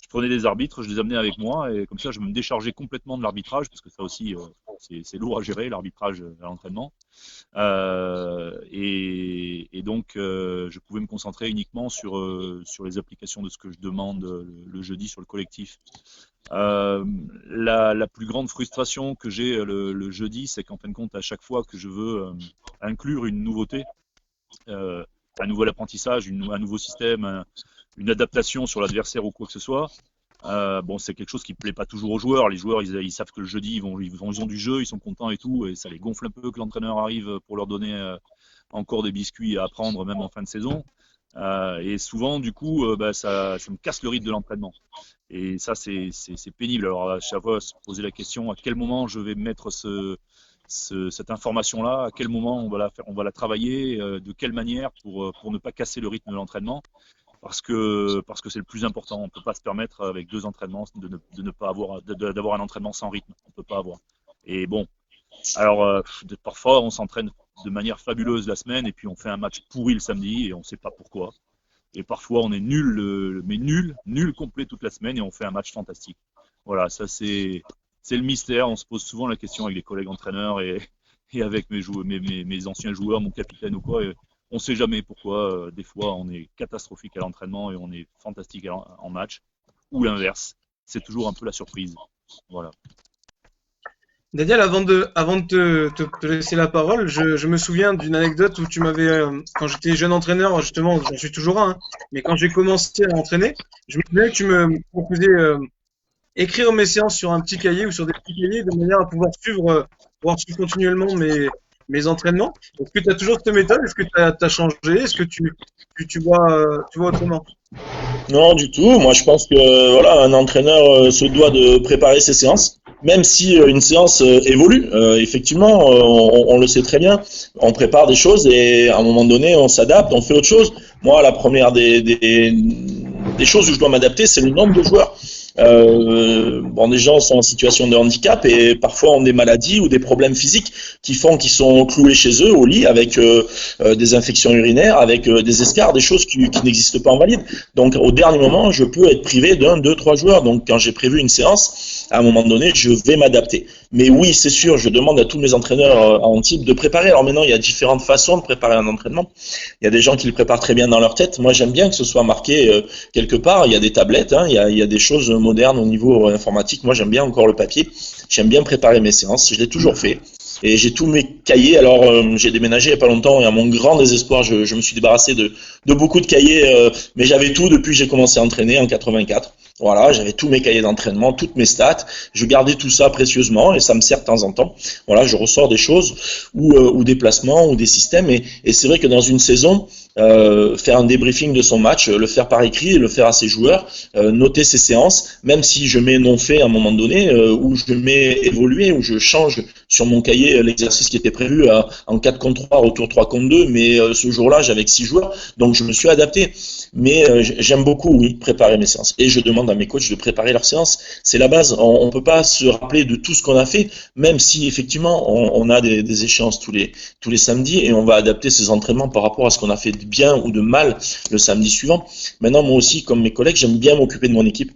Je prenais des arbitres, je les amenais avec moi et comme ça, je me déchargeais complètement de l'arbitrage parce que ça aussi, c'est lourd à gérer l'arbitrage à l'entraînement. Et donc, je pouvais me concentrer uniquement sur les applications de ce que je demande le jeudi sur le collectif. La plus grande frustration que j'ai le jeudi, c'est qu'en fin de compte, à chaque fois que je veux inclure une nouveauté, un nouvel apprentissage, un nouveau système, une adaptation sur l'adversaire ou quoi que ce soit, c'est quelque chose qui plaît pas toujours aux joueurs. Les joueurs, ils savent que le jeudi, ils ont du jeu, ils sont contents et tout, et ça les gonfle un peu que l'entraîneur arrive pour leur donner encore des biscuits à apprendre, même en fin de saison. Et souvent, du coup, ça me casse le rythme de l'entraînement. Et ça, c'est pénible. Alors, à chaque fois, se poser la question à quel moment je vais mettre cette information-là, à quel moment on va la travailler, de quelle manière pour ne pas casser le rythme de l'entraînement. Parce que c'est le plus important. On ne peut pas se permettre avec 2 entraînements de ne pas d'avoir un entraînement sans rythme. On ne peut pas avoir. Et bon, alors parfois on s'entraîne de manière fabuleuse la semaine et puis on fait un match pourri le samedi et on ne sait pas pourquoi. Et parfois on est nul, mais nul complet toute la semaine et on fait un match fantastique. Voilà, ça c'est le mystère. On se pose souvent la question avec les collègues entraîneurs et et avec mes anciens joueurs, mon capitaine ou quoi. On ne sait jamais pourquoi. Des fois, on est catastrophique à l'entraînement et on est fantastique en match, ou l'inverse. C'est toujours un peu la surprise. Voilà.
Daniel, avant de te laisser la parole, je me souviens d'une anecdote où tu m'avais, quand j'étais jeune entraîneur, justement, j'en suis toujours un, hein, mais quand j'ai commencé à entraîner, je me souviens que tu me proposais écrire mes séances sur un petit cahier ou sur des petits cahiers de manière à pouvoir suivre continuellement mes entraînements. Est-ce que tu as toujours cette méthode? Est-ce que tu as changé? Est-ce que tu vois autrement?
Non, du tout. Moi, je pense que voilà, un entraîneur se doit de préparer ses séances, même si une séance évolue. Effectivement, on le sait très bien. On prépare des choses et à un moment donné, on s'adapte, on fait autre chose. Moi, la première des choses où je dois m'adapter, c'est le nombre de joueurs. Bon, des gens sont en situation de handicap et parfois ont des maladies ou des problèmes physiques qui font qu'ils sont cloués chez eux au lit avec des infections urinaires, avec des escarres, des choses qui n'existent pas en valide. Donc au dernier moment, je peux être privé d'un, deux, trois joueurs. Donc quand j'ai prévu une séance, à un moment donné, je vais m'adapter. Mais oui, c'est sûr, je demande à tous mes entraîneurs en type de préparer. Alors maintenant, il y a différentes façons de préparer un entraînement. Il y a des gens qui le préparent très bien dans leur tête. Moi, j'aime bien que ce soit marqué quelque part. Il y a des tablettes, hein, il y a des choses modernes au niveau informatique. Moi, j'aime bien encore le papier. J'aime bien préparer mes séances. Je l'ai toujours fait. Et j'ai tous mes cahiers. Alors, j'ai déménagé il n'y a pas longtemps et à mon grand désespoir, je me suis débarrassé de beaucoup de cahiers. Mais j'avais tout depuis que j'ai commencé à entraîner en 84. Voilà, j'avais tous mes cahiers d'entraînement, toutes mes stats. Je gardais tout ça précieusement et ça me sert de temps en temps. Voilà, je ressors des choses ou des placements ou des systèmes. Et c'est vrai que dans une saison, faire un débriefing de son match, le faire par écrit, le faire à ses joueurs, noter ses séances, même si je mets non fait à un moment donné, ou je mets évolué, ou je change sur mon cahier l'exercice qui était prévu en 4 contre 3, retour 3 contre 2, mais ce jour-là j'avais que 6 joueurs, donc je me suis adapté. Mais j'aime beaucoup, oui, préparer mes séances. Et je demande à mes coachs de préparer leurs séances. C'est la base. On ne peut pas se rappeler de tout ce qu'on a fait, même si effectivement on a des échéances tous les samedis et on va adapter ses entraînements par rapport à ce qu'on a fait de bien ou de mal le samedi suivant. Maintenant, moi aussi, comme mes collègues, j'aime bien m'occuper de mon équipe.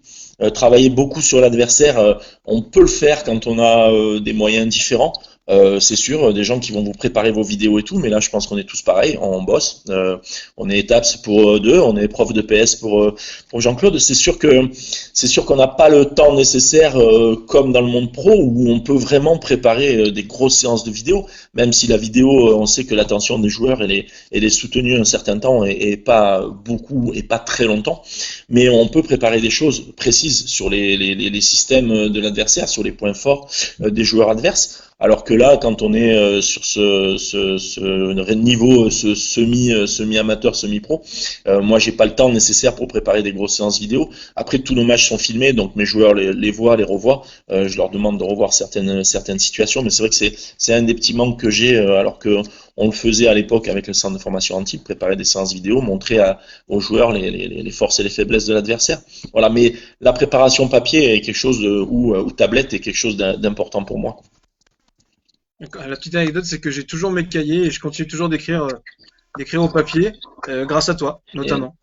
Travailler beaucoup sur l'adversaire, on peut le faire quand on a des moyens différents. C'est sûr, des gens qui vont vous préparer vos vidéos et tout, mais là je pense qu'on est tous pareils, on bosse, on est étapes pour deux, on est prof de PS pour Jean-Claude. C'est sûr qu'on n'a pas le temps nécessaire comme dans le monde pro où on peut vraiment préparer des grosses séances de vidéo, même si la vidéo, on sait que l'attention des joueurs elle est soutenue un certain temps et pas beaucoup et pas très longtemps, mais on peut préparer des choses précises sur les systèmes de l'adversaire, sur les points forts des joueurs adverses. Alors que là, quand on est sur ce niveau semi-amateur, semi-pro, moi j'ai pas le temps nécessaire pour préparer des grosses séances vidéo. Après, tous nos matchs sont filmés, donc mes joueurs les voient, les revoient. Je leur demande de revoir certaines situations, mais c'est vrai que c'est un des petits manques que j'ai, alors que on le faisait à l'époque avec le centre de formation Antibes, préparer des séances vidéo, montrer aux joueurs les forces et les faiblesses de l'adversaire. Voilà, mais la préparation papier est quelque chose ou tablette est quelque chose d'important pour moi.
La petite anecdote, c'est que j'ai toujours mes cahiers et je continue toujours d'écrire au papier, grâce à toi, notamment.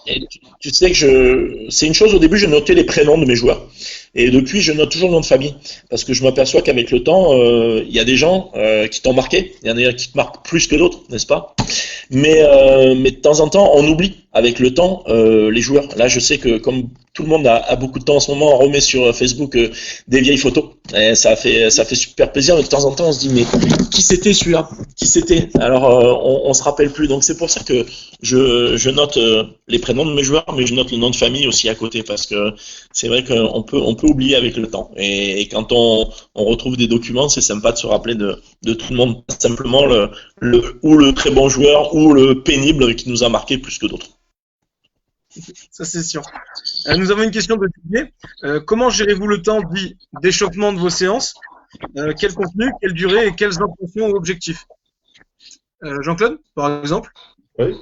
Et tu sais que c'est une chose, au début, je notais les prénoms de mes joueurs. Et depuis, je note toujours le nom de famille. Parce que je m'aperçois qu'avec le temps, il y a des gens qui t'ont marqué. Il y en a qui te marquent plus que d'autres, n'est-ce pas? Mais de temps en temps, on oublie avec le temps les joueurs. Là, je sais que comme tout le monde a beaucoup de temps en ce moment, on remet sur Facebook des vieilles photos. Et ça fait super plaisir. Mais de temps en temps, on se dit, mais qui c'était celui-là? Qui c'était? Alors, on se rappelle plus. Donc, c'est pour ça que je note les prénoms de mes joueurs, mais je note le nom de famille aussi à côté, parce que c'est vrai qu'on peut oublier avec le temps. Et quand on retrouve des documents, c'est sympa de se rappeler de tout le monde, pas simplement le très bon joueur ou le pénible qui nous a marqué plus que d'autres.
Ça, c'est sûr. Nous avons une question de Didier. Comment gérez-vous le temps dit d'échauffement de vos séances? Quel contenu, quelle durée et quelles intentions ou objectifs? Jean-Claude, par exemple?
Oui.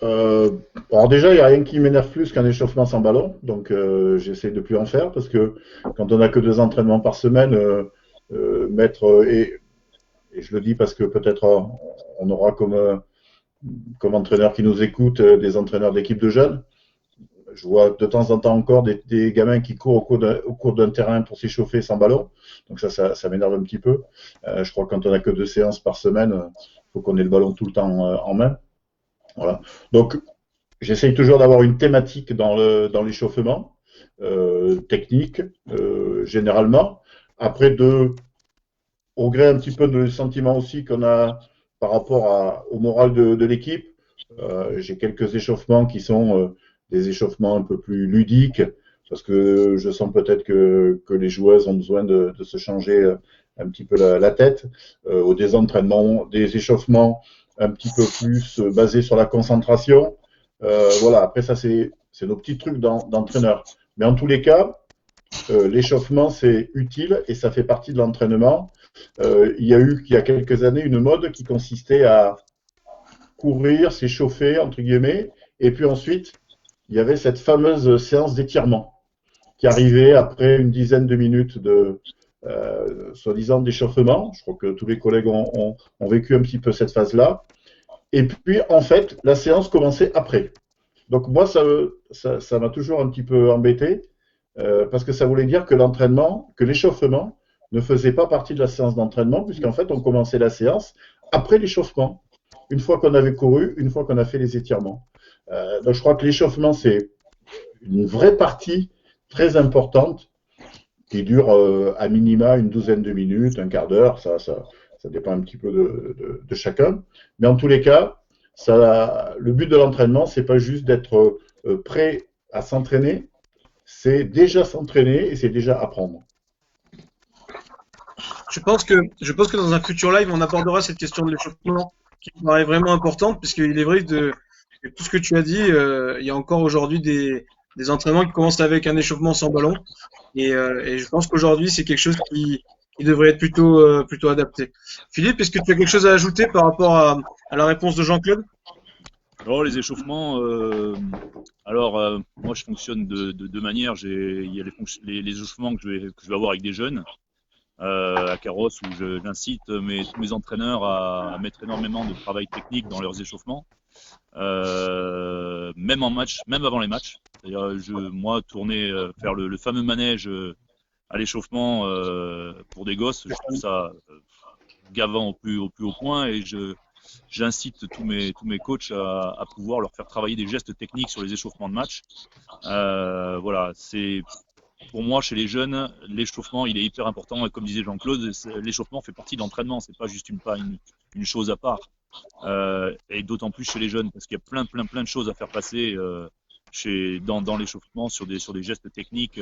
Alors déjà, il n'y a rien qui m'énerve plus qu'un échauffement sans ballon, donc j'essaie de plus en faire parce que quand on n'a que 2 entraînements par semaine, et je le dis parce que peut-être on aura comme entraîneur qui nous écoute des entraîneurs d'équipe de jeunes, je vois de temps en temps encore des gamins qui courent au cours d'un terrain pour s'échauffer sans ballon. Donc ça m'énerve un petit peu. Je crois que quand on a que 2 séances par semaine, il faut qu'on ait le ballon tout le temps en main. Voilà. Donc j'essaye toujours d'avoir une thématique dans l'échauffement, technique, généralement. Après, au gré un petit peu de sentiment aussi qu'on a par rapport au moral de l'équipe, j'ai quelques échauffements qui sont des échauffements un peu plus ludiques, parce que je sens peut-être que les joueuses ont besoin de se changer un petit peu la tête, ou des entraînements, des échauffements un petit peu plus basés sur la concentration. Voilà, après ça c'est nos petits trucs d'entraîneur. Mais en tous les cas, l'échauffement c'est utile et ça fait partie de l'entraînement. Il y a eu il y a quelques années une mode qui consistait à courir, s'échauffer entre guillemets, et puis ensuite il y avait cette fameuse séance d'étirement qui arrivait après une dizaine de minutes de soi-disant d'échauffement. Je crois que tous les collègues ont vécu un petit peu cette phase-là. Et puis, en fait, la séance commençait après. Donc, moi, ça m'a toujours un petit peu embêté, parce que ça voulait dire que l'échauffement ne faisait pas partie de la séance d'entraînement, puisqu'en fait, on commençait la séance après l'échauffement, une fois qu'on avait couru, une fois qu'on a fait les étirements. Donc, je crois que l'échauffement, c'est une vraie partie très importante qui dure à minima une douzaine de minutes, un quart d'heure, ça dépend un petit peu de chacun. Mais en tous les cas, le but de l'entraînement, c'est pas juste d'être prêt à s'entraîner, c'est déjà s'entraîner et c'est déjà apprendre.
Je pense que dans un futur live, on abordera cette question de l'échauffement qui me paraît vraiment importante, puisqu'il est vrai que tout ce que tu as dit, il y a encore aujourd'hui des entraînements qui commencent avec un échauffement sans ballon. Et je pense qu'aujourd'hui, c'est quelque chose qui devrait être plutôt adapté. Philippe, est-ce que tu as quelque chose à ajouter par rapport à la réponse de Jean-Claude?
Alors, les échauffements, moi je fonctionne de deux manières. Il y a les échauffements que je vais avoir avec des jeunes à Carrosse, où j'incite tous mes entraîneurs à mettre énormément de travail technique dans leurs échauffements, même en match, même avant les matchs. C'est-à-dire, moi, tourner, faire le fameux manège à l'échauffement pour des gosses, je trouve ça gavant au plus haut point, et j'incite tous mes coachs à pouvoir leur faire travailler des gestes techniques sur les échauffements de match. Voilà, c'est pour moi, chez les jeunes, l'échauffement, il est hyper important. Et comme disait Jean-Claude, l'échauffement fait partie de l'entraînement. C'est pas juste une chose à part. Et d'autant plus chez les jeunes, parce qu'il y a plein de choses à faire passer dans l'échauffement sur des gestes techniques,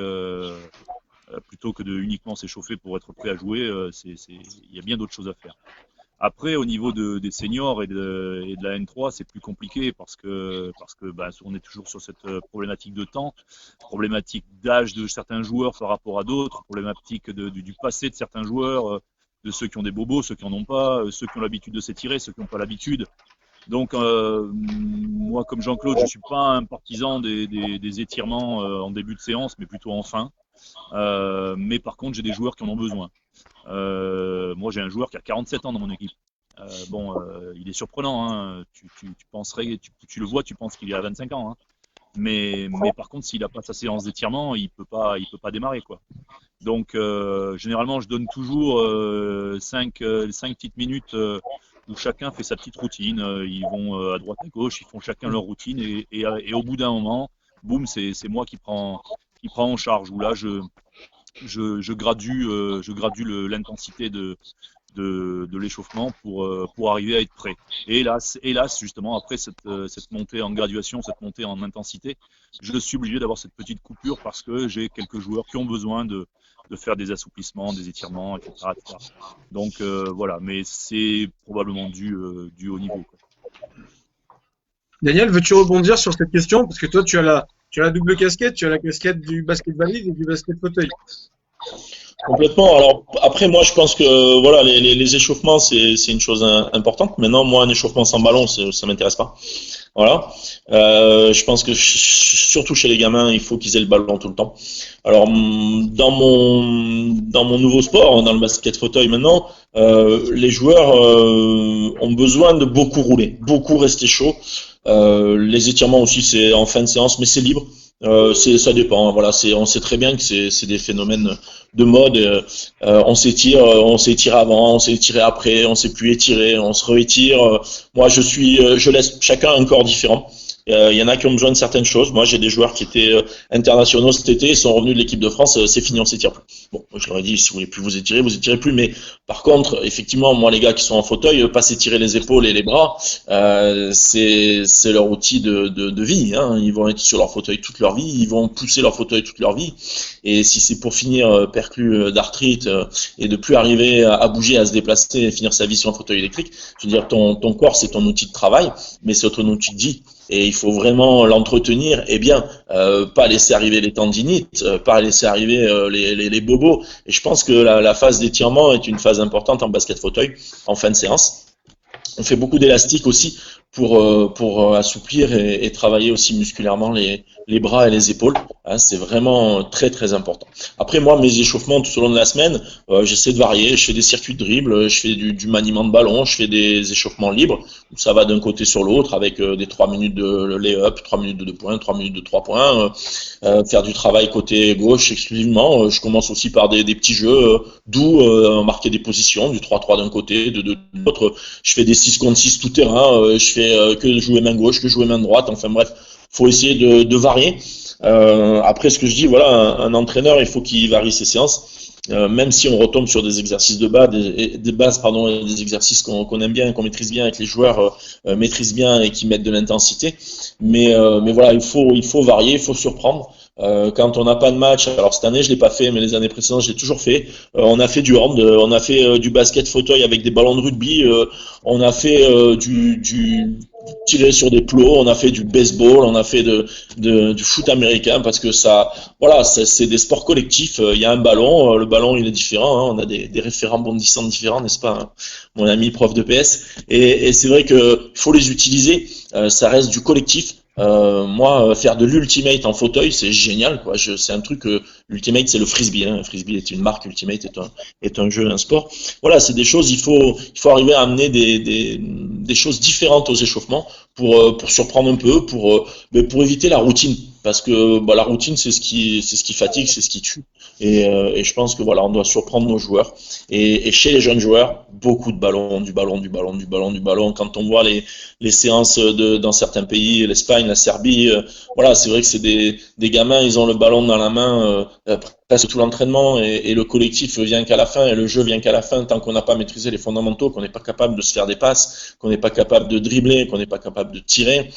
plutôt que de uniquement s'échauffer pour être prêt à jouer. Il y a bien d'autres choses à faire. Après, au niveau des seniors et de la N3, c'est plus compliqué parce que on est toujours sur cette problématique de temps, problématique d'âge de certains joueurs par rapport à d'autres, problématique du passé de certains joueurs, de ceux qui ont des bobos, ceux qui en ont pas, ceux qui ont l'habitude de s'étirer, ceux qui n'ont pas l'habitude. Donc, moi, comme Jean-Claude, je suis pas un partisan des étirements en début de séance, mais plutôt en fin. Mais par contre, j'ai des joueurs qui en ont besoin. Moi, j'ai un joueur qui a 47 ans dans mon équipe. Il est surprenant. Hein. Tu penserais, tu le vois, tu penses qu'il est à 25 ans. Hein. Mais par contre, s'il n'a pas sa séance d'étirement, il peut pas démarrer, quoi. Donc, généralement, je donne toujours 5 petites minutes où chacun fait sa petite routine. Ils vont à droite à gauche, ils font chacun leur routine, et au bout d'un moment, boum, c'est moi qui prend en charge. Où là, je gradue l'intensité de l'échauffement pour arriver à être prêt. Et hélas, justement, après cette montée en graduation, cette montée en intensité, je suis obligé d'avoir cette petite coupure parce que j'ai quelques joueurs qui ont besoin de faire des assouplissements, des étirements, etc. Donc voilà, mais c'est probablement dû au niveau, quoi.
Daniel, veux-tu rebondir sur cette question? Parce que toi, tu as la double casquette, tu as la casquette du basket valide et du basket fauteuil.
Complètement. Alors après, moi, je pense que voilà, les échauffements, c'est une chose importante. Maintenant, moi, un échauffement sans ballon, ça m'intéresse pas. Voilà. Je pense que surtout chez les gamins, il faut qu'ils aient le ballon tout le temps. Alors dans mon nouveau sport, dans le basket fauteuil maintenant, les joueurs ont besoin de beaucoup rouler, beaucoup rester chaud. Les étirements aussi, c'est en fin de séance, mais c'est libre. Ça dépend. Voilà, on sait très bien que c'est des phénomènes de mode. On s'étire avant, on s'étire après, on s'est plus étirer, on se réétire. Moi, je laisse chacun un corps différent. Il y en a qui ont besoin de certaines choses. Moi, j'ai des joueurs qui étaient internationaux cet été, ils sont revenus de l'équipe de France, c'est fini, on s'étire plus. Bon, je leur ai dit, si vous voulez plus vous étirez plus. Mais par contre, effectivement, moi, les gars qui sont en fauteuil, pas s'étirer les épaules et les bras, c'est leur outil de vie. Hein. Ils vont être sur leur fauteuil toute leur vie, ils vont pousser leur fauteuil toute leur vie. Et si c'est pour finir perclus d'arthrite et de plus arriver à bouger, à se déplacer et finir sa vie sur un fauteuil électrique, je veux dire, ton corps, c'est ton outil de travail, mais c'est ton outil de vie. Et il faut vraiment l'entretenir et bien, pas laisser arriver les tendinites, pas laisser arriver les bobos. Et je pense que la phase d'étirement est une phase importante en basket fauteuil en fin de séance. On fait beaucoup d'élastique aussi pour assouplir et travailler aussi musculairement les bras et les épaules. Hein, c'est vraiment très très important. Après moi, mes échauffements tout au long de la semaine, j'essaie de varier. Je fais des circuits de dribble, je fais du maniement de ballon, je fais des échauffements libres. Ça va d'un côté sur l'autre avec des 3 minutes de lay-up, 3 minutes de 2 points, 3 minutes de 3 points. Faire du travail côté gauche exclusivement. Je commence aussi par des petits jeux doux, marquer des positions, du 3-3 d'un côté, de l'autre. Je fais des 6 contre 6 tout terrain. Je fais que jouer main gauche, que jouer main droite. Enfin bref, faut essayer de varier. Après, ce que je dis, voilà, un entraîneur, il faut qu'il varie ses séances. Même si on retombe sur des exercices de base, des exercices qu'on aime bien, qu'on maîtrise bien, et que les joueurs maîtrisent bien et qui mettent de l'intensité. Mais voilà, il faut varier, il faut surprendre. Quand on n'a pas de match, alors cette année je l'ai pas fait, mais les années précédentes je l'ai toujours fait. On a fait du hand, on a fait du basket fauteuil avec des ballons de rugby, on a fait du tirer sur des plots, on a fait du baseball, on a fait du foot américain parce que ça, voilà, c'est des sports collectifs. Il y a un ballon, le ballon il est différent, hein, on a des référents bondissants différents, n'est-ce pas, hein, mon ami prof de PS. Et c'est vrai que faut les utiliser. Ça reste du collectif. Moi, faire de l'ultimate en fauteuil, c'est génial, quoi. C'est un truc. L'ultimate, c'est le frisbee. Hein. Frisbee est une marque, ultimate est un jeu, un sport. Voilà, c'est des choses. Il faut arriver à amener des choses différentes aux échauffements pour surprendre un peu, pour éviter la routine. Parce que la routine, c'est ce qui fatigue, c'est ce qui tue. Et je pense que voilà, on doit surprendre nos joueurs. Et chez les jeunes joueurs, beaucoup de ballons, du ballon. Quand on voit les séances dans certains pays, l'Espagne, la Serbie, voilà, c'est vrai que c'est des gamins, ils ont le ballon dans la main presque tout l'entraînement et le collectif vient qu'à la fin et le jeu vient qu'à la fin tant qu'on n'a pas maîtrisé les fondamentaux, qu'on n'est pas capable de se faire des passes, qu'on n'est pas capable de dribbler, qu'on n'est pas capable de tirer.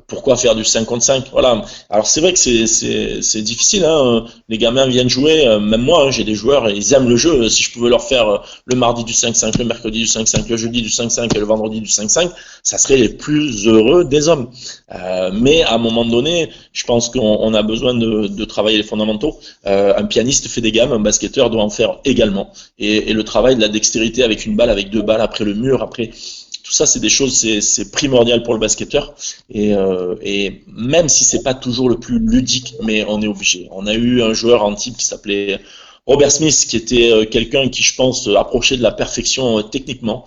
Pourquoi faire du 5 contre 5? Voilà. Alors c'est vrai que c'est difficile, hein. Les gamins viennent jouer, même moi, hein, j'ai des joueurs, ils aiment le jeu. Si je pouvais leur faire le mardi du 5-5, le mercredi du 5-5, le jeudi du 5-5 et le vendredi du 5-5, ça serait les plus heureux des hommes. Mais à un moment donné, je pense qu'on a besoin de travailler les fondamentaux. Un pianiste fait des gammes, un basketteur doit en faire également. Et le travail de la dextérité avec une balle, avec deux balles, après le mur, après... Tout ça, c'est des choses, c'est primordial pour le basketteur. Et même si c'est pas toujours le plus ludique, mais on est obligé. On a eu un joueur en type qui s'appelait Robert Smith, qui était quelqu'un qui, je pense, approchait de la perfection techniquement.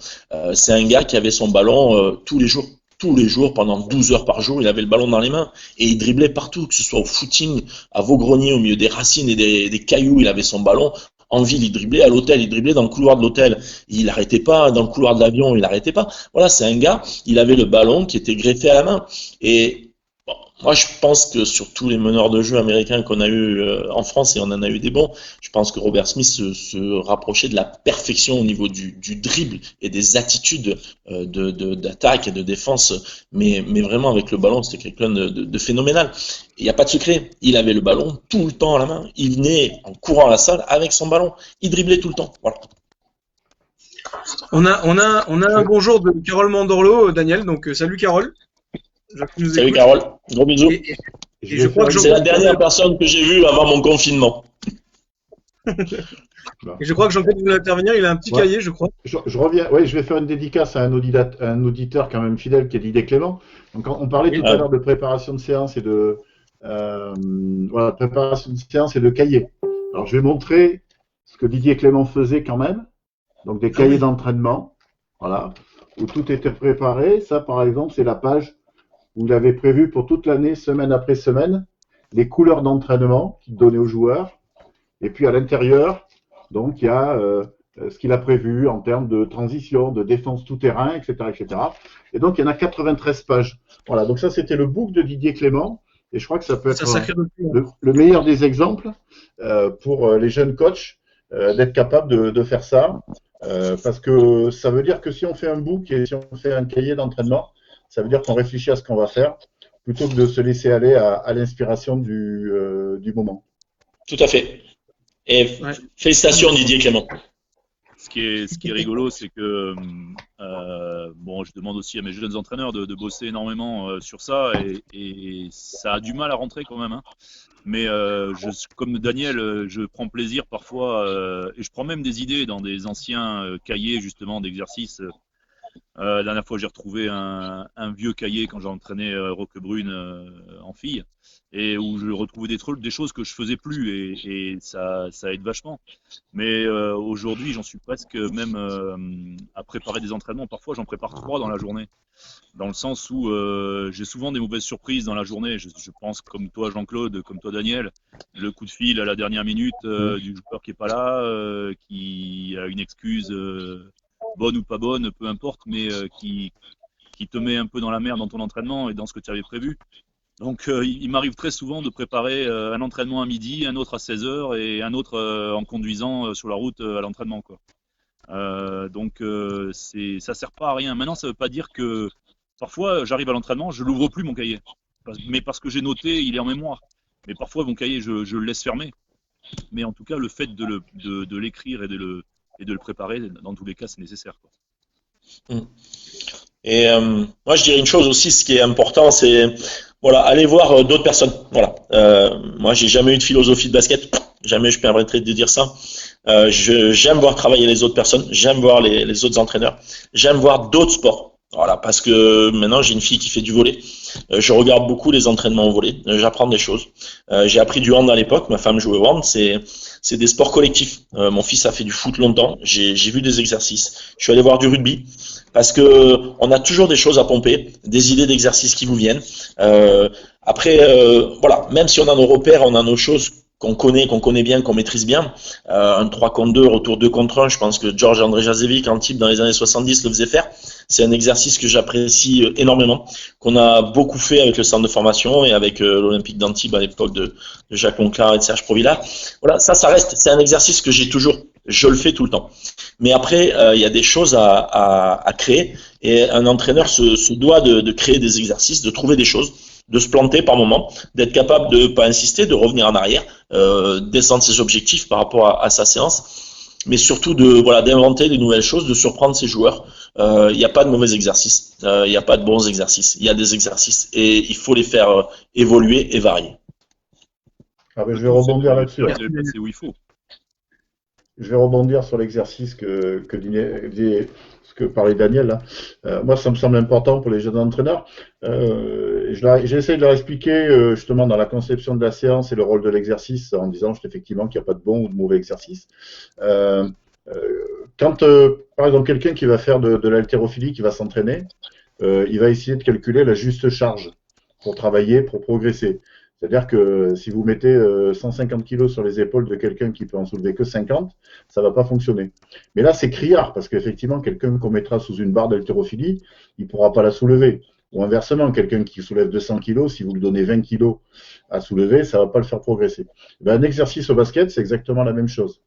C'est un gars qui avait son ballon tous les jours. Tous les jours, pendant 12 heures par jour, il avait le ballon dans les mains et il driblait partout, que ce soit au footing, à Vaugrenier, au milieu des racines et des cailloux, il avait son ballon. En ville, il driblait, à l'hôtel, il driblait dans le couloir de l'hôtel. Il n'arrêtait pas, dans le couloir de l'avion, il n'arrêtait pas. Voilà, c'est un gars, il avait le ballon qui était greffé à la main. Et bon, moi, je pense que sur tous les meneurs de jeu américains qu'on a eu en France, et on en a eu des bons, je pense que Robert Smith se rapprochait de la perfection au niveau du dribble et des attitudes d'attaque et de défense. Mais vraiment, avec le ballon, c'était quelqu'un de phénoménal. Il n'y a pas de secret. Il avait le ballon tout le temps à la main. Il venait en courant à la salle avec son ballon. Il driblait tout le temps. Voilà.
On a un bonjour de Carole Mandorlo, Daniel. Donc salut Carole.
Salut Carole. Gros bisous.
Et je crois que
c'est la dernière personne que j'ai vue avant mon confinement.
Et je crois que Jean-Claude voulait intervenir. Il a un petit cahier, je crois.
Je reviens. Oui, je vais faire une dédicace à un auditeur quand même fidèle qui est Didier Clément. Donc on parlait tout à l'heure de préparation de séance et de préparation de séance et de cahier. Alors je vais montrer ce que Didier Clément faisait quand même. Donc des cahiers d'entraînement, voilà, où tout était préparé. Ça, par exemple, c'est la page où il avait prévu pour toute l'année, semaine après semaine, les couleurs d'entraînement qu'il donnait aux joueurs. Et puis à l'intérieur, donc il y a ce qu'il a prévu en termes de transition, de défense tout-terrain, etc., etc. Et donc il y en a 93 pages. Voilà, donc ça c'était le book de Didier Clément. Et je crois que ça peut
C'est un
être
sacré document.
le meilleur des exemples pour les jeunes coachs d'être capable de faire ça. Parce que ça veut dire que si on fait un book et si on fait un cahier d'entraînement, ça veut dire qu'on réfléchit à ce qu'on va faire plutôt que de se laisser aller à l'inspiration du moment.
Tout à fait. Et
Ouais.
félicitations Didier Clément.
Ce qui est rigolo, c'est que bon, je demande aussi à mes jeunes entraîneurs de bosser énormément sur ça et ça a du mal à rentrer quand même. Hein. Mais comme Daniel, je prends plaisir parfois et je prends même des idées dans des anciens cahiers justement d'exercices. La dernière fois, j'ai retrouvé un vieux cahier quand j'ai entraîné Roquebrune en fille et où je retrouvais des choses que je faisais plus et ça aide vachement. Mais aujourd'hui, j'en suis presque même à préparer des entraînements. Parfois, j'en prépare 3 dans la journée. Dans le sens où j'ai souvent des mauvaises surprises dans la journée. Je pense comme toi Jean-Claude, comme toi Daniel, le coup de fil à la dernière minute du joueur qui est pas là, qui a une excuse bonne ou pas bonne, peu importe, mais qui te met un peu dans la merde dans ton entraînement et dans ce que tu avais prévu. Donc il m'arrive très souvent de préparer un entraînement à midi, un autre à 16h et un autre en conduisant sur la route à l'entraînement, quoi. Donc ça sert pas à rien. Maintenant, ça veut pas dire que parfois j'arrive à l'entraînement, je l'ouvre plus mon cahier, mais parce que j'ai noté, il est en mémoire. Mais parfois mon cahier, je le laisse fermer. Mais en tout cas, le fait de l'écrire et de le préparer, dans tous les cas, c'est nécessaire, quoi.
Et moi, je dirais une chose aussi, ce qui est important, c'est voilà, aller voir d'autres personnes. Voilà. Moi, j'ai jamais eu de philosophie de basket. Jamais je permettrai de dire ça. J'aime voir travailler les autres personnes. J'aime voir les autres entraîneurs. J'aime voir d'autres sports. Voilà, parce que maintenant j'ai une fille qui fait du volley. Je regarde beaucoup les entraînements au volley. J'apprends des choses. J'ai appris du hand à l'époque. Ma femme jouait au hand. C'est des sports collectifs. Mon fils a fait du foot longtemps. J'ai vu des exercices. Je suis allé voir du rugby. Parce que on a toujours des choses à pomper, des idées d'exercices qui vous viennent. Après, voilà, même si on a nos repères, on a nos choses qu'on connaît bien, qu'on maîtrise bien. Un 3 contre 2, retour 2 contre 1, je pense que Georges André Jazevic, en type dans les années 70, le faisait faire. C'est un exercice que j'apprécie énormément, qu'on a beaucoup fait avec le centre de formation et avec l'Olympique d'Antibes à l'époque de Jacques Monclar et de Serge Provilla. Voilà, ça reste, c'est un exercice que j'ai toujours, je le fais tout le temps. Mais après, il y a des choses à créer et un entraîneur se doit de créer des exercices, de trouver des choses, de se planter par moment, d'être capable de pas insister, de revenir en arrière, descendre ses objectifs par rapport à sa séance, mais surtout d'inventer des nouvelles choses, de surprendre ses joueurs. Il n'y a pas de mauvais exercices, il n'y a pas de bons exercices, il y a des exercices et il faut les faire évoluer et varier.
Ah ben, je vais rebondir là-dessus.
Je vais passer où il faut.
Je vais rebondir sur l'exercice que parlait Daniel. Là. Moi, ça me semble important pour les jeunes entraîneurs. J'ai essayé de leur expliquer justement dans la conception de la séance et le rôle de l'exercice en disant effectivement qu'il n'y a pas de bon ou de mauvais exercice. Quand, par exemple, quelqu'un qui va faire de l'haltérophilie, qui va s'entraîner, il va essayer de calculer la juste charge pour travailler, pour progresser. C'est-à-dire que si vous mettez 150 kg sur les épaules de quelqu'un qui peut en soulever que 50, ça ne va pas fonctionner. Mais là, c'est criard, parce qu'effectivement, quelqu'un qu'on mettra sous une barre d'haltérophilie, il ne pourra pas la soulever. Ou inversement, quelqu'un qui soulève 200 kg, si vous lui donnez 20 kg à soulever, ça ne va pas le faire progresser. Ben, un exercice au basket, c'est exactement la même chose.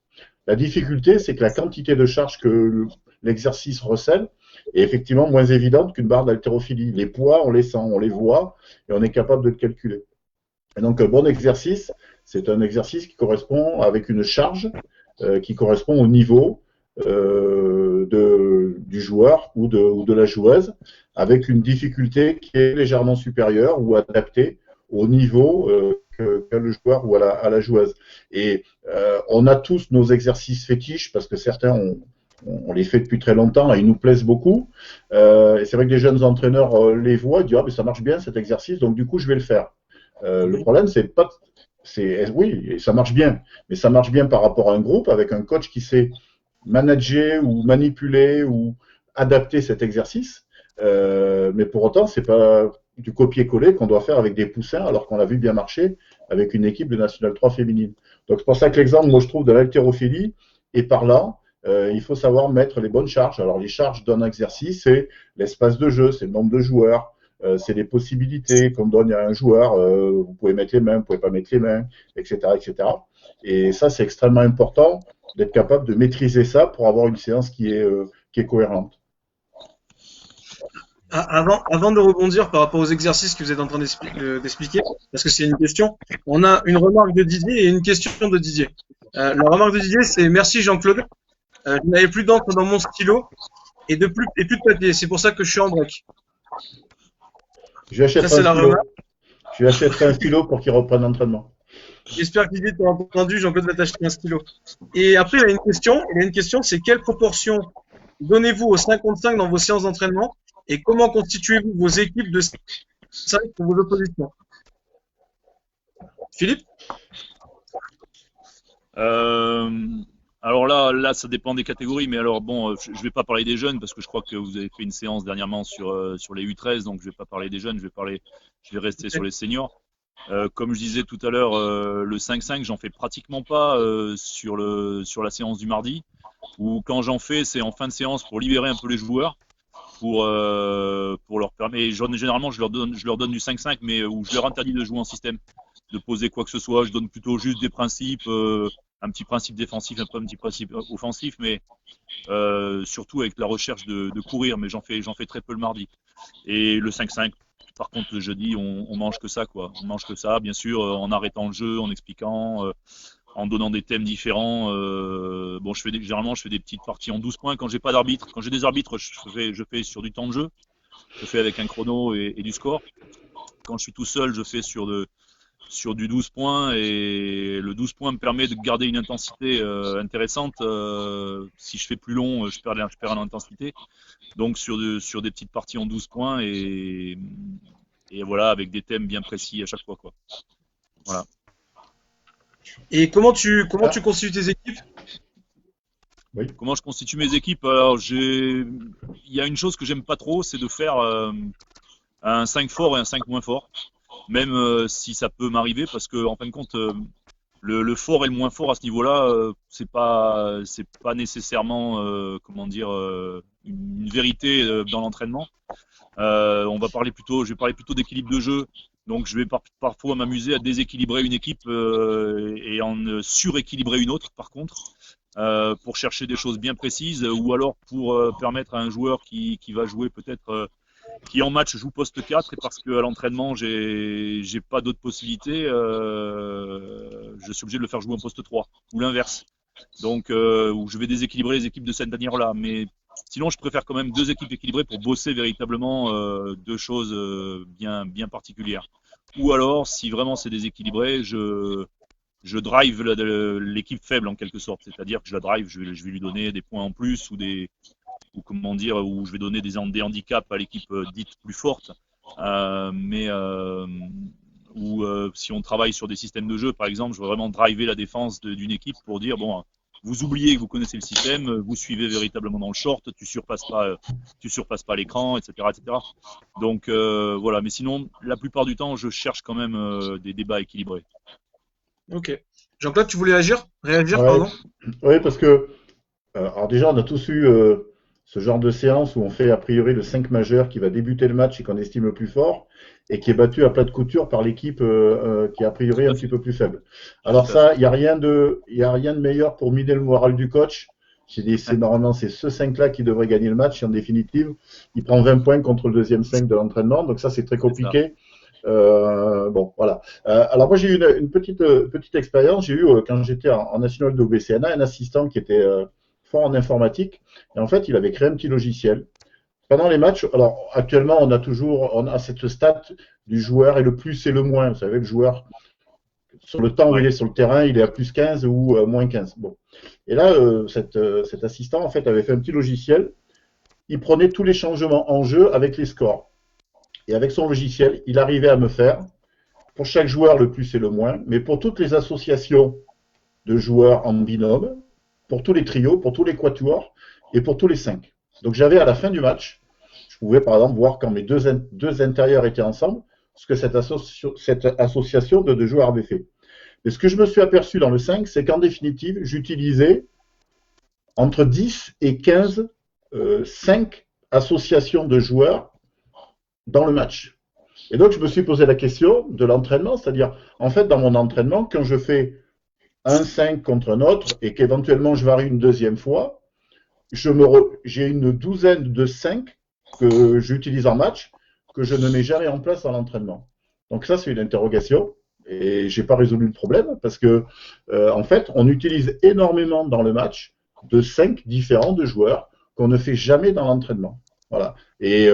La difficulté, c'est que la quantité de charge que l'exercice recèle est effectivement moins évidente qu'une barre d'haltérophilie. Les poids, on les sent, on les voit, et on est capable de le calculer. Et donc, un bon exercice, c'est un exercice qui correspond avec une charge qui correspond au niveau du joueur ou de la joueuse, avec une difficulté qui est légèrement supérieure ou adaptée au niveau qu'a le joueur ou à la joueuse. Et on a tous nos exercices fétiches, parce que certains, on les fait depuis très longtemps et ils nous plaisent beaucoup. Et c'est vrai que les jeunes entraîneurs les voient et disent « Ah, mais ça marche bien cet exercice, donc du coup, je vais le faire ». Le problème, oui, ça marche bien, mais ça marche bien par rapport à un groupe avec un coach qui sait manager ou manipuler ou adapter cet exercice. Mais pour autant, c'est pas du copier-coller qu'on doit faire avec des poussins alors qu'on l'a vu bien marcher avec une équipe de National 3 féminine. Donc c'est pour ça que l'exemple, moi je trouve, de l'haltérophilie est par là. Il faut savoir mettre les bonnes charges. Alors les charges d'un exercice, c'est l'espace de jeu, c'est le nombre de joueurs, c'est les possibilités qu'on donne à un joueur. Vous pouvez mettre les mains, vous pouvez pas mettre les mains, etc., etc. Et ça, c'est extrêmement important d'être capable de maîtriser ça pour avoir une séance qui est cohérente.
Avant de rebondir par rapport aux exercices que vous êtes en train d'expliquer, parce que c'est une question, on a une remarque de Didier et une question de Didier. La remarque de Didier, c'est merci Jean-Claude. Je n'avais plus d'encre dans mon stylo et plus de papier. C'est pour ça que je suis en break.
Je lui achèterai un stylo pour qu'il reprenne l'entraînement.
J'espère que Didier t'a entendu. Jean-Claude va t'acheter un stylo. Et après, il y a une question. C'est quelle proportion donnez-vous au 5 contre 5 dans vos séances d'entraînement et comment constituez-vous vos équipes de 5 pour vos oppositions? Philippe?
Alors là, ça dépend des catégories, mais alors bon, je vais pas parler des jeunes parce que je crois que vous avez fait une séance dernièrement sur les U13, donc je vais pas parler des jeunes, je vais rester sur les seniors. Comme je disais tout à l'heure, le 5-5, j'en fais pratiquement pas sur la séance du mardi, ou quand j'en fais, c'est en fin de séance pour libérer un peu les joueurs, pour leur permettre. Et généralement, je leur donne du 5-5, mais où je leur interdis de jouer en système, de poser quoi que ce soit. Je donne plutôt juste des principes. Un petit principe défensif, un petit principe offensif, mais surtout avec la recherche de courir, mais j'en fais très peu le mardi. Et le 5-5, par contre, le jeudi, on mange que ça, quoi. On mange que ça, bien sûr, en arrêtant le jeu, en expliquant, en donnant des thèmes différents. Bon, généralement, je fais des petites parties en 12 points. Quand j'ai pas d'arbitre, quand j'ai des arbitres, je fais sur du temps de jeu. Je fais avec un chrono et du score. Quand je suis tout seul, je fais sur du 12 points, et le 12 points me permet de garder une intensité intéressante. Si je fais plus long, je perds en intensité. Donc sur des petites parties en 12 points et voilà, avec des thèmes bien précis à chaque fois, quoi. Voilà.
Et comment tu constitues tes équipes?
Oui.
Comment je constitue mes équipes? Alors il y a une chose que j'aime pas trop, c'est de faire un 5 fort et un 5 moins fort. Même si ça peut m'arriver, parce que en fin de compte, le fort et le moins fort à ce niveau-là, c'est pas nécessairement une vérité dans l'entraînement. Je vais parler plutôt d'équilibre de jeu. Donc je vais parfois m'amuser à déséquilibrer une équipe et en suréquilibrer une autre, par contre, pour chercher des choses bien précises, ou alors pour permettre à un joueur qui va jouer peut-être qui en match joue poste 4, et parce qu'à l'entraînement j'ai pas d'autres possibilités, je suis obligé de le faire jouer en poste 3 ou l'inverse. Donc où je vais déséquilibrer les équipes de cette manière-là. Mais sinon, je préfère quand même deux équipes équilibrées pour bosser véritablement deux choses bien particulières. Ou alors, si vraiment c'est déséquilibré, je drive l'équipe faible en quelque sorte. C'est-à-dire que je la drive, je vais lui donner des points en plus ou où je vais donner des handicaps à l'équipe dite plus forte. Si on travaille sur des systèmes de jeu, par exemple, je vais vraiment driver la défense d'une équipe pour dire, bon, vous oubliez que vous connaissez le système, vous suivez véritablement dans le short, tu surpasses pas l'écran, etc., etc. Donc voilà. Mais sinon, la plupart du temps, je cherche quand même des débats équilibrés.
Ok. Jean-Claude, tu voulais réagir,
Ouais.
pardon?
Oui, parce que alors déjà, on a tous eu ce genre de séance où on fait a priori le 5 majeur qui va débuter le match et qu'on estime le plus fort, et qui est battu à plat de couture par l'équipe qui est a priori un petit peu plus faible. Alors ça, il n'y a rien de meilleur pour miner le moral du coach. Normalement, c'est ce 5-là qui devrait gagner le match, et en définitive, il prend 20 points contre le deuxième 5 de l'entraînement, donc ça, c'est très compliqué. Bon, voilà. Alors moi, j'ai eu une petite expérience. J'ai eu, quand j'étais en national de OBCNA, un assistant qui était fort en informatique, et en fait, il avait créé un petit logiciel. Pendant les matchs, alors actuellement, on a cette stat du joueur et le plus et le moins. Vous savez, le joueur, sur le temps où il est sur le terrain, il est à plus 15 ou moins 15. Bon. Et là, cet assistant, en fait, avait fait un petit logiciel. Il prenait tous les changements en jeu avec les scores. Et avec son logiciel, il arrivait à me faire, pour chaque joueur, le plus et le moins, mais pour toutes les associations de joueurs en binôme, pour tous les trios, pour tous les quatuors et pour tous les 5. Donc j'avais à la fin du match, je pouvais par exemple voir quand mes deux intérieurs étaient ensemble, ce que cette association de deux joueurs avait fait. Mais ce que je me suis aperçu dans le 5, c'est qu'en définitive, j'utilisais entre 10 et 15, 5 associations de joueurs dans le match. Et donc, je me suis posé la question de l'entraînement, c'est-à-dire, en fait, dans mon entraînement, quand je fais un 5 contre un autre et qu'éventuellement je varie une deuxième fois, j'ai une douzaine de 5 que j'utilise en match que je ne mets jamais en place dans l'entraînement. Donc ça, c'est une interrogation et j'ai pas résolu le problème parce que en fait, on utilise énormément dans le match de 5 différents de joueurs qu'on ne fait jamais dans l'entraînement. Voilà. Et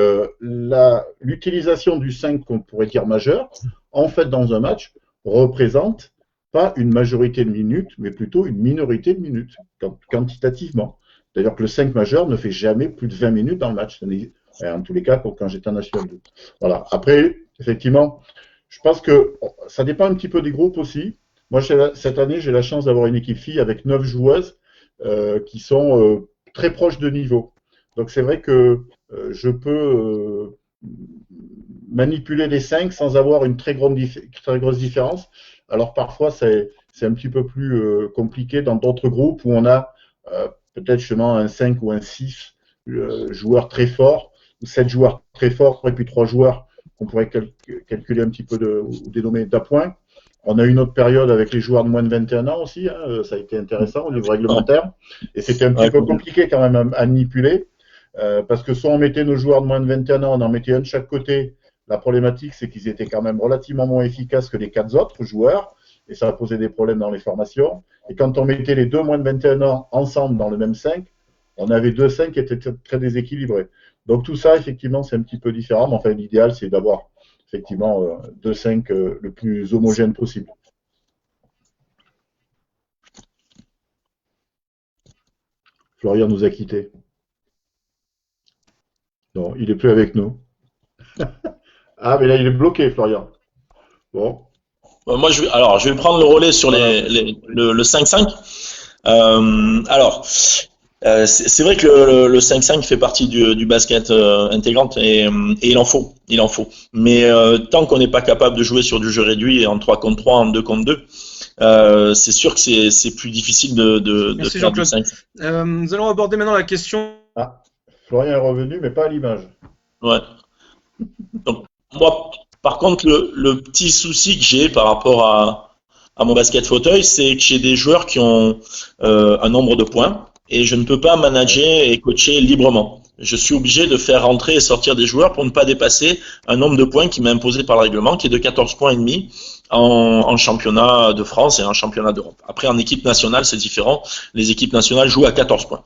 l'utilisation du 5 qu'on pourrait dire majeur, en fait, dans un match, représente pas une majorité de minutes, mais plutôt une minorité de minutes, quantitativement. D'ailleurs que le 5 majeur ne fait jamais plus de 20 minutes dans le match. En tous les cas, quand j'étais en National 2. Voilà. Après, effectivement, je pense que ça dépend un petit peu des groupes aussi. Moi, cette année, j'ai la chance d'avoir une équipe fille avec 9 joueuses qui sont très proches de niveau. Donc, c'est vrai que je peux manipuler les 5 sans avoir une très grosse différence. Alors, parfois, c'est un petit peu plus compliqué dans d'autres groupes où on a peut-être justement un 5 ou un 6 joueurs très forts, ou 7 joueurs très forts, et puis 3 joueurs qu'on pourrait calculer un petit peu ou dénommer d'appoint. On a eu une autre période avec les joueurs de moins de 21 ans aussi, hein, ça a été intéressant au niveau réglementaire, et c'était un petit peu compliqué quand même à manipuler, parce que soit on mettait nos joueurs de moins de 21 ans, on en mettait un de chaque côté. La problématique, c'est qu'ils étaient quand même relativement moins efficaces que les 4 autres joueurs, et ça a posé des problèmes dans les formations. Et quand on mettait les deux moins de 21 ans ensemble dans le même 5, on avait 2 5 qui étaient très déséquilibrés. Donc tout ça, effectivement, c'est un petit peu différent. Mais enfin, l'idéal, c'est d'avoir effectivement 2 5 le plus homogène possible. Florian nous a quittés. Non, il n'est plus avec nous. Ah, mais là, il est bloqué, Florian. Bon.
Moi, je vais prendre le relais sur le 5-5. C'est vrai que le 5-5 fait partie du basket intégrante et il en faut. Mais tant qu'on n'est pas capable de jouer sur du jeu réduit en 3 contre 3, en 2 contre 2, c'est sûr que c'est plus difficile de
Merci
faire du
Jean-Claude.
5.
Nous allons aborder maintenant la question.
Ah, Florian est revenu, mais pas à l'image.
Ouais. Donc, moi, par contre, le petit souci que j'ai par rapport à mon basket fauteuil, c'est que j'ai des joueurs qui ont un nombre de points et je ne peux pas manager et coacher librement. Je suis obligé de faire rentrer et sortir des joueurs pour ne pas dépasser un nombre de points qui m'est imposé par le règlement, qui est de 14 points et demi en championnat de France et en championnat d'Europe. Après, en équipe nationale, c'est différent. Les équipes nationales jouent à 14 points.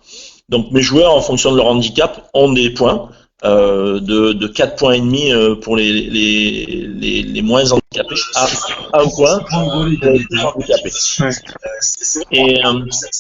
Donc, mes joueurs, en fonction de leur handicap, ont des points. De 4 points et demi pour les moins handicapés à 1 point pour les handicapés. Et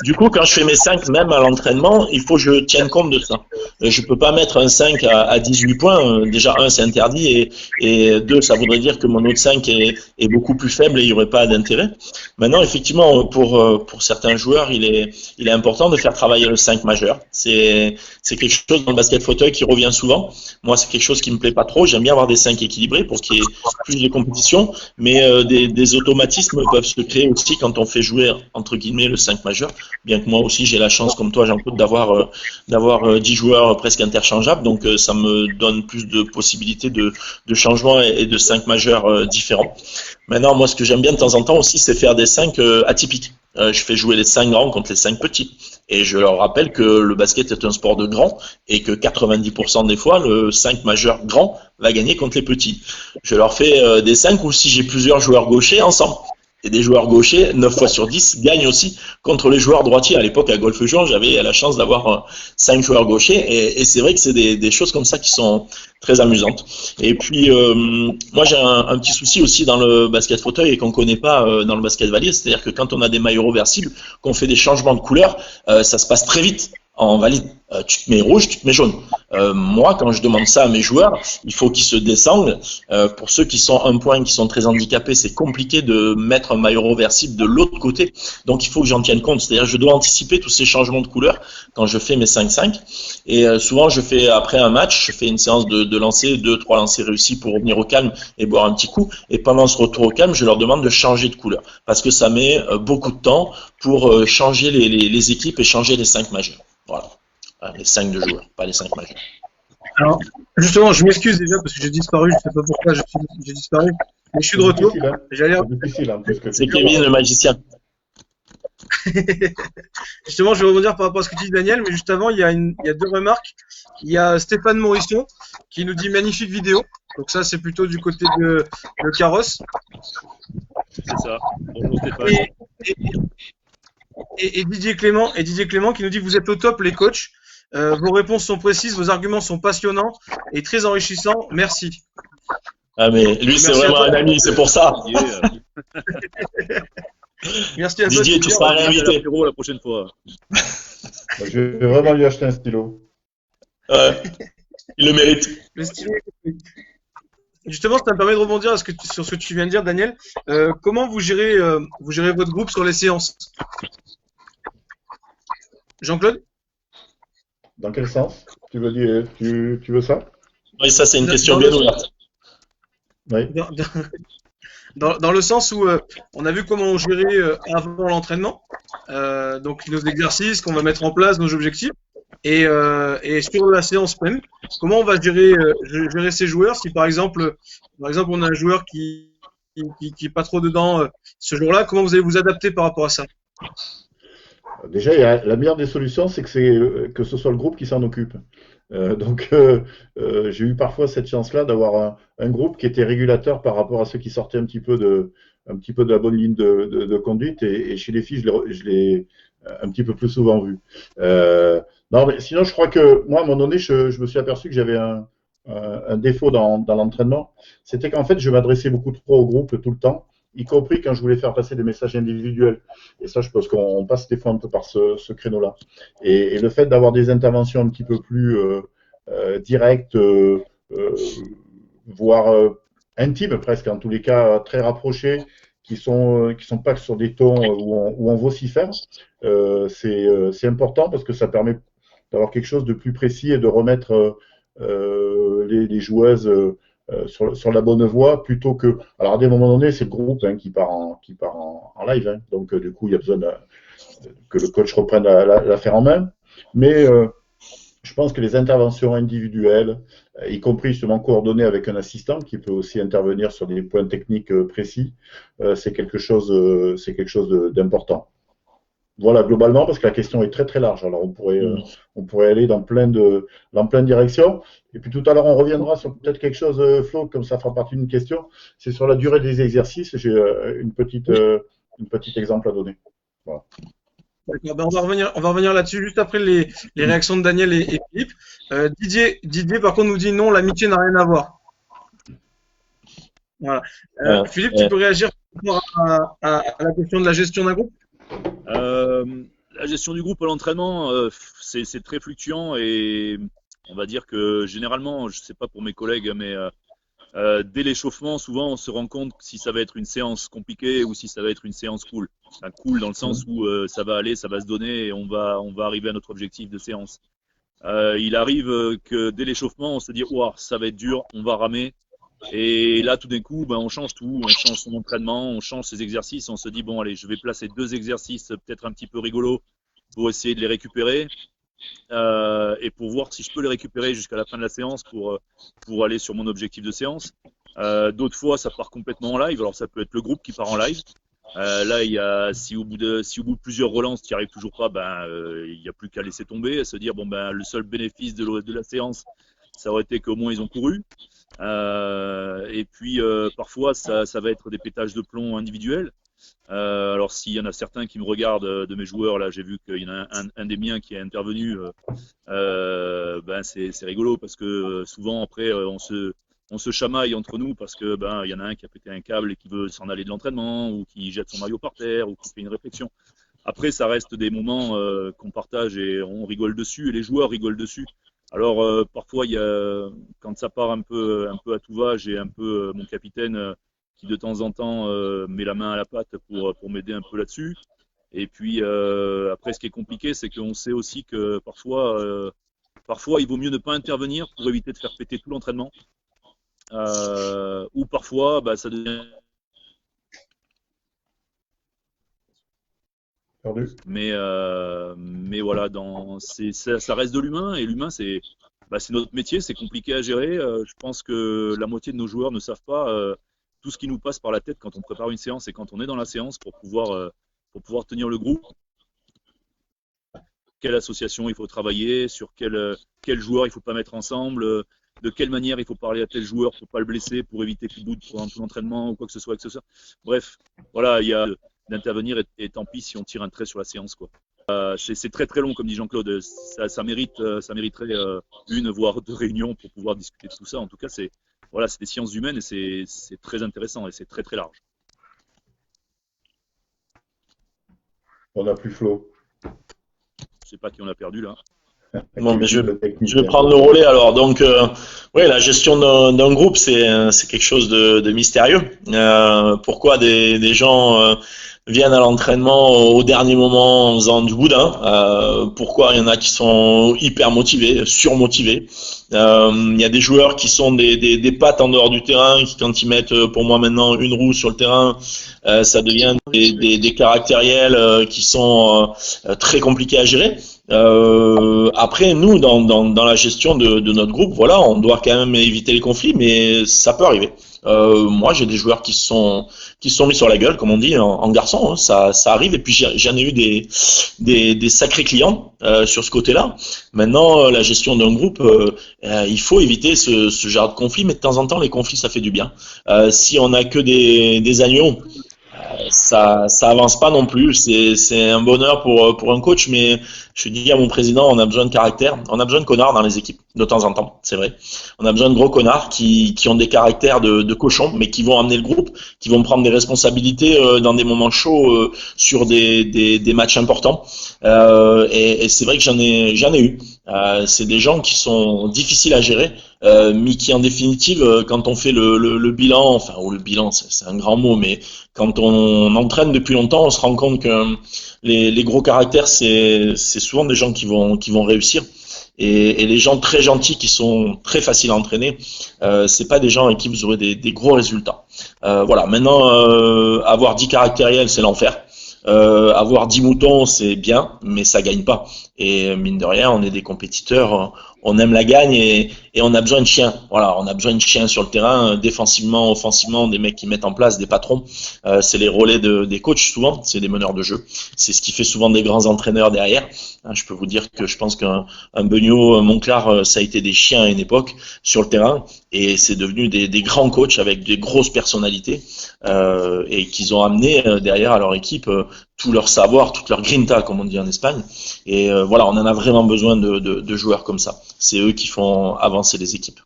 du coup, quand je fais mes 5, même à l'entraînement, il faut que je tienne compte de ça. Je peux pas mettre un 5 à 18 points. Déjà, 1, c'est interdit, et 2, ça voudrait dire que mon autre 5 est beaucoup plus faible et il n'y aurait pas d'intérêt. Maintenant, effectivement, pour certains joueurs, il est important de faire travailler le 5 majeur. C'est quelque chose dans le basket fauteuil qui revient souvent. Moi, c'est quelque chose qui me plaît pas trop. J'aime bien avoir des 5 équilibrés pour qu'il y ait plus de compétition, mais des automatismes peuvent se créer aussi quand on fait jouer entre guillemets le 5 majeur. Bien que moi aussi j'ai la chance, comme toi Jean-Claude, d'avoir 10 joueurs presque interchangeables, donc ça me donne plus de possibilités de changement et de 5 majeurs différents. Maintenant, moi, ce que j'aime bien de temps en temps aussi, c'est faire des 5 atypiques. Je fais jouer les 5 grands contre les 5 petits. Et je leur rappelle que le basket est un sport de grands et que 90% des fois, le 5 majeur grand va gagner contre les petits. Je leur fais des 5 où si j'ai plusieurs joueurs gauchers ensemble. Et des joueurs gauchers, 9 fois sur 10, gagnent aussi contre les joueurs droitiers. À l'époque, à Golfe Juan, j'avais la chance d'avoir 5 joueurs gauchers. Et c'est vrai que c'est des choses comme ça qui sont très amusantes. Et puis, moi, j'ai un petit souci aussi dans le basket fauteuil et qu'on connaît pas dans le basket valise. C'est-à-dire que quand on a des maillots réversibles, qu'on fait des changements de couleur, ça se passe très vite. en valide. Tu te mets rouge, tu te mets jaune. Moi, quand je demande ça à mes joueurs, il faut qu'ils se descendent. Pour ceux qui sont un point, qui sont très handicapés, c'est compliqué de mettre un maillot reversible de l'autre côté. Donc, il faut que j'en tienne compte. C'est-à-dire, je dois anticiper tous ces changements de couleur quand je fais mes 5-5. Et souvent, je fais, après un match, je fais une séance de lancer, 2-3 lancers réussis pour revenir au calme et boire un petit coup. Et pendant ce retour au calme, je leur demande de changer de couleur. Parce que ça met beaucoup de temps pour changer les équipes et changer les 5 majeurs. Voilà. Les 5 de joueurs, pas les 5 majeurs.
Alors, justement, je m'excuse déjà parce que j'ai disparu, je sais pas pourquoi j'ai disparu, mais je suis de retour.
Difficile, hein.
J'allais...
C'est difficile, hein, parce que
C'est Kevin, le magicien.
Justement, je vais rebondir par rapport à ce que tu dis, Daniel, mais juste avant, il y a 2 remarques. Il y a Stéphane Morisson qui nous dit magnifique vidéo. Donc ça, c'est plutôt du côté de Carrosse.
C'est ça. Bonjour Stéphane.
Et Didier Clément qui nous dit vous êtes au top les coachs. Vos réponses sont précises, vos arguments sont passionnants et très enrichissants. Merci.
Ah mais lui c'est vraiment un ami, c'est pour ça.
Merci à toi.
Didier, tu seras un invité.
La prochaine fois.
je vais vraiment lui acheter un stylo.
Il le mérite.
Le stylo. Justement, ça me permet de rebondir sur ce que tu viens de dire, Daniel. Comment vous gérez votre groupe sur les séances? Jean-Claude?
Dans quel sens? Tu veux ça?
Oui, ça c'est une question bien ouverte.
Oui.
Dans le sens où on a vu comment on gérait avant l'entraînement, donc nos exercices qu'on va mettre en place, nos objectifs, et sur la séance même, comment on va gérer ces joueurs si par exemple on a un joueur qui est pas trop dedans ce jour-là, comment vous allez vous adapter par rapport à ça?
Déjà, la meilleure des solutions, c'est que ce soit le groupe qui s'en occupe. Donc, j'ai eu parfois cette chance-là d'avoir un groupe qui était régulateur par rapport à ceux qui sortaient un petit peu de la bonne ligne de conduite. Et chez les filles, je l'ai un petit peu plus souvent vu. Non, mais sinon, je crois que moi, à un moment donné, je me suis aperçu que j'avais un défaut dans l'entraînement. C'était qu'en fait, je m'adressais beaucoup trop au groupe tout le temps, y compris quand je voulais faire passer des messages individuels. Et ça, je pense qu'on passe des fois un peu par ce créneau-là. Et le fait d'avoir des interventions un petit peu plus directes, voire intimes presque, en tous les cas très rapprochées, qui sont pas sur des tons où on vocifère, c'est important parce que ça permet d'avoir quelque chose de plus précis et de remettre les joueuses sur la bonne voie plutôt que. Alors à des moments donnés, c'est le groupe qui part en live, hein. Donc du coup, il y a besoin que le coach reprenne l'affaire en main. Mais je pense que les interventions individuelles, y compris justement coordonnées avec un assistant qui peut aussi intervenir sur des points techniques précis, c'est quelque chose d'important. Voilà, globalement, parce que la question est très très large. Alors on pourrait aller dans plein de directions. Et puis tout à l'heure, on reviendra sur peut-être quelque chose, Flo, comme ça fera partie d'une question. C'est sur la durée des exercices. J'ai une petite exemple à donner. Voilà.
D'accord, ben on va revenir là-dessus juste après les réactions de Daniel et Philippe. Didier, par contre, nous dit non, l'amitié n'a rien à voir. Voilà. Philippe, tu peux réagir par rapport à la question de la gestion d'un groupe?
La gestion du groupe à l'entraînement, c'est très fluctuant et on va dire que généralement, je sais pas pour mes collègues, mais dès l'échauffement, souvent on se rend compte si ça va être une séance compliquée ou si ça va être une séance cool. Enfin, cool dans le sens où ça va aller, ça va se donner et on va arriver à notre objectif de séance. Il arrive que dès l'échauffement, on se dit wow, ça va être dur, on va ramer. Et là, tout d'un coup, on change tout, on change son entraînement, on change ses exercices, on se dit bon allez, je vais placer 2 exercices peut-être un petit peu rigolos pour essayer de les récupérer et pour voir si je peux les récupérer jusqu'à la fin de la séance pour aller sur mon objectif de séance. D'autres fois, ça part complètement en live. Alors ça peut être le groupe qui part en live. Là, il y a si au bout de plusieurs relances, tu n'y arrives toujours pas, il n'y a plus qu'à laisser tomber, à se dire bon le seul bénéfice de la séance, ça aurait été qu'au moins ils ont couru. Et puis parfois ça va être des pétages de plomb individuels. Alors s'il y en a certains qui me regardent de mes joueurs, là j'ai vu qu'il y en a un des miens qui est intervenu, c'est rigolo parce que souvent après on se chamaille entre nous parce que il y en a un qui a pété un câble et qui veut s'en aller de l'entraînement ou qui jette son maillot par terre ou qui fait une réflexion. Après, ça reste des moments qu'on partage et on rigole dessus et les joueurs rigolent dessus. Alors parfois, quand ça part un peu à tout va, j'ai un peu mon capitaine qui de temps en temps met la main à la pâte pour m'aider un peu là-dessus. Et puis après, ce qui est compliqué, c'est qu'on sait aussi que parfois, il vaut mieux ne pas intervenir pour éviter de faire péter tout l'entraînement. Ou parfois, ça devient. Mais voilà, ça reste de l'humain et l'humain, c'est notre métier, c'est compliqué à gérer. Je pense que la moitié de nos joueurs ne savent pas tout ce qui nous passe par la tête quand on prépare une séance et quand on est dans la séance pour pouvoir tenir le groupe. Quelle association il faut travailler, sur quel joueur il faut pas mettre ensemble, de quelle manière il faut parler à tel joueur pour pas le blesser, pour éviter qu'il boude pendant tout l'entraînement ou quoi que ce soit. Bref, voilà, il y a d'intervenir et tant pis si on tire un trait sur la séance, quoi. C'est très très long, comme dit Jean-Claude. Ça mériterait une voire deux réunions pour pouvoir discuter de tout ça. En tout cas, c'est des sciences humaines et c'est très intéressant et c'est très très large.
On n'a plus Flo.
Je sais pas qui on a perdu là.
Bon, mais je vais prendre le relais alors. Donc, oui, la gestion d'un groupe, c'est quelque chose de mystérieux. Pourquoi des gens viennent à l'entraînement au dernier moment en faisant du boudin? Pourquoi il y en a qui sont hyper motivés, surmotivés? Il y a des joueurs qui sont des pattes en dehors du terrain, qui quand ils mettent pour moi maintenant une roue sur le terrain, ça devient des caractériels qui sont très compliqués à gérer. Après, nous, dans la gestion de notre groupe, voilà, on doit quand même éviter les conflits, mais ça peut arriver. Moi, j'ai des joueurs qui se sont mis sur la gueule, comme on dit, en garçon, hein, ça arrive. Et puis j'en ai eu des sacrés clients sur ce côté-là. Maintenant, la gestion d'un groupe, il faut éviter ce genre de conflit, mais de temps en temps, les conflits, ça fait du bien. Si on n'a que des agneaux, ça avance pas non plus. C'est un bonheur pour un coach, mais je dis à mon président, on a besoin de caractère, on a besoin de connards dans les équipes de temps en temps, c'est vrai. On a besoin de gros connards qui ont des caractères de cochons, mais qui vont amener le groupe, qui vont prendre des responsabilités dans des moments chauds sur des matchs importants. Et c'est vrai que j'en ai eu. C'est des gens qui sont difficiles à gérer, mais qui en définitive, quand on fait le bilan, enfin, ou le bilan, c'est un grand mot, mais quand on entraîne depuis longtemps, on se rend compte que les gros caractères, c'est souvent des gens qui vont réussir. Et les gens très gentils qui sont très faciles à entraîner, c'est pas des gens avec qui vous aurez des gros résultats. Voilà. Maintenant, avoir 10 caractériels, c'est l'enfer. Avoir 10 moutons, c'est bien, mais ça gagne pas. Et mine de rien, on est des compétiteurs, on aime la gagne et on a besoin de chiens. Voilà, on a besoin de chiens sur le terrain, défensivement, offensivement, des mecs qui mettent en place, des patrons. C'est les relais des coachs souvent, c'est des meneurs de jeu. C'est ce qui fait souvent des grands entraîneurs derrière. Je peux vous dire que je pense qu'un Beugnot, Monclar, ça a été des chiens à une époque sur le terrain et c'est devenu des grands coachs avec des grosses personnalités et qu'ils ont amené derrière à leur équipe tout leur savoir, toute leur grinta, comme on dit en Espagne. Et voilà, on en a vraiment besoin de joueurs comme ça. C'est eux qui font avancer les équipes.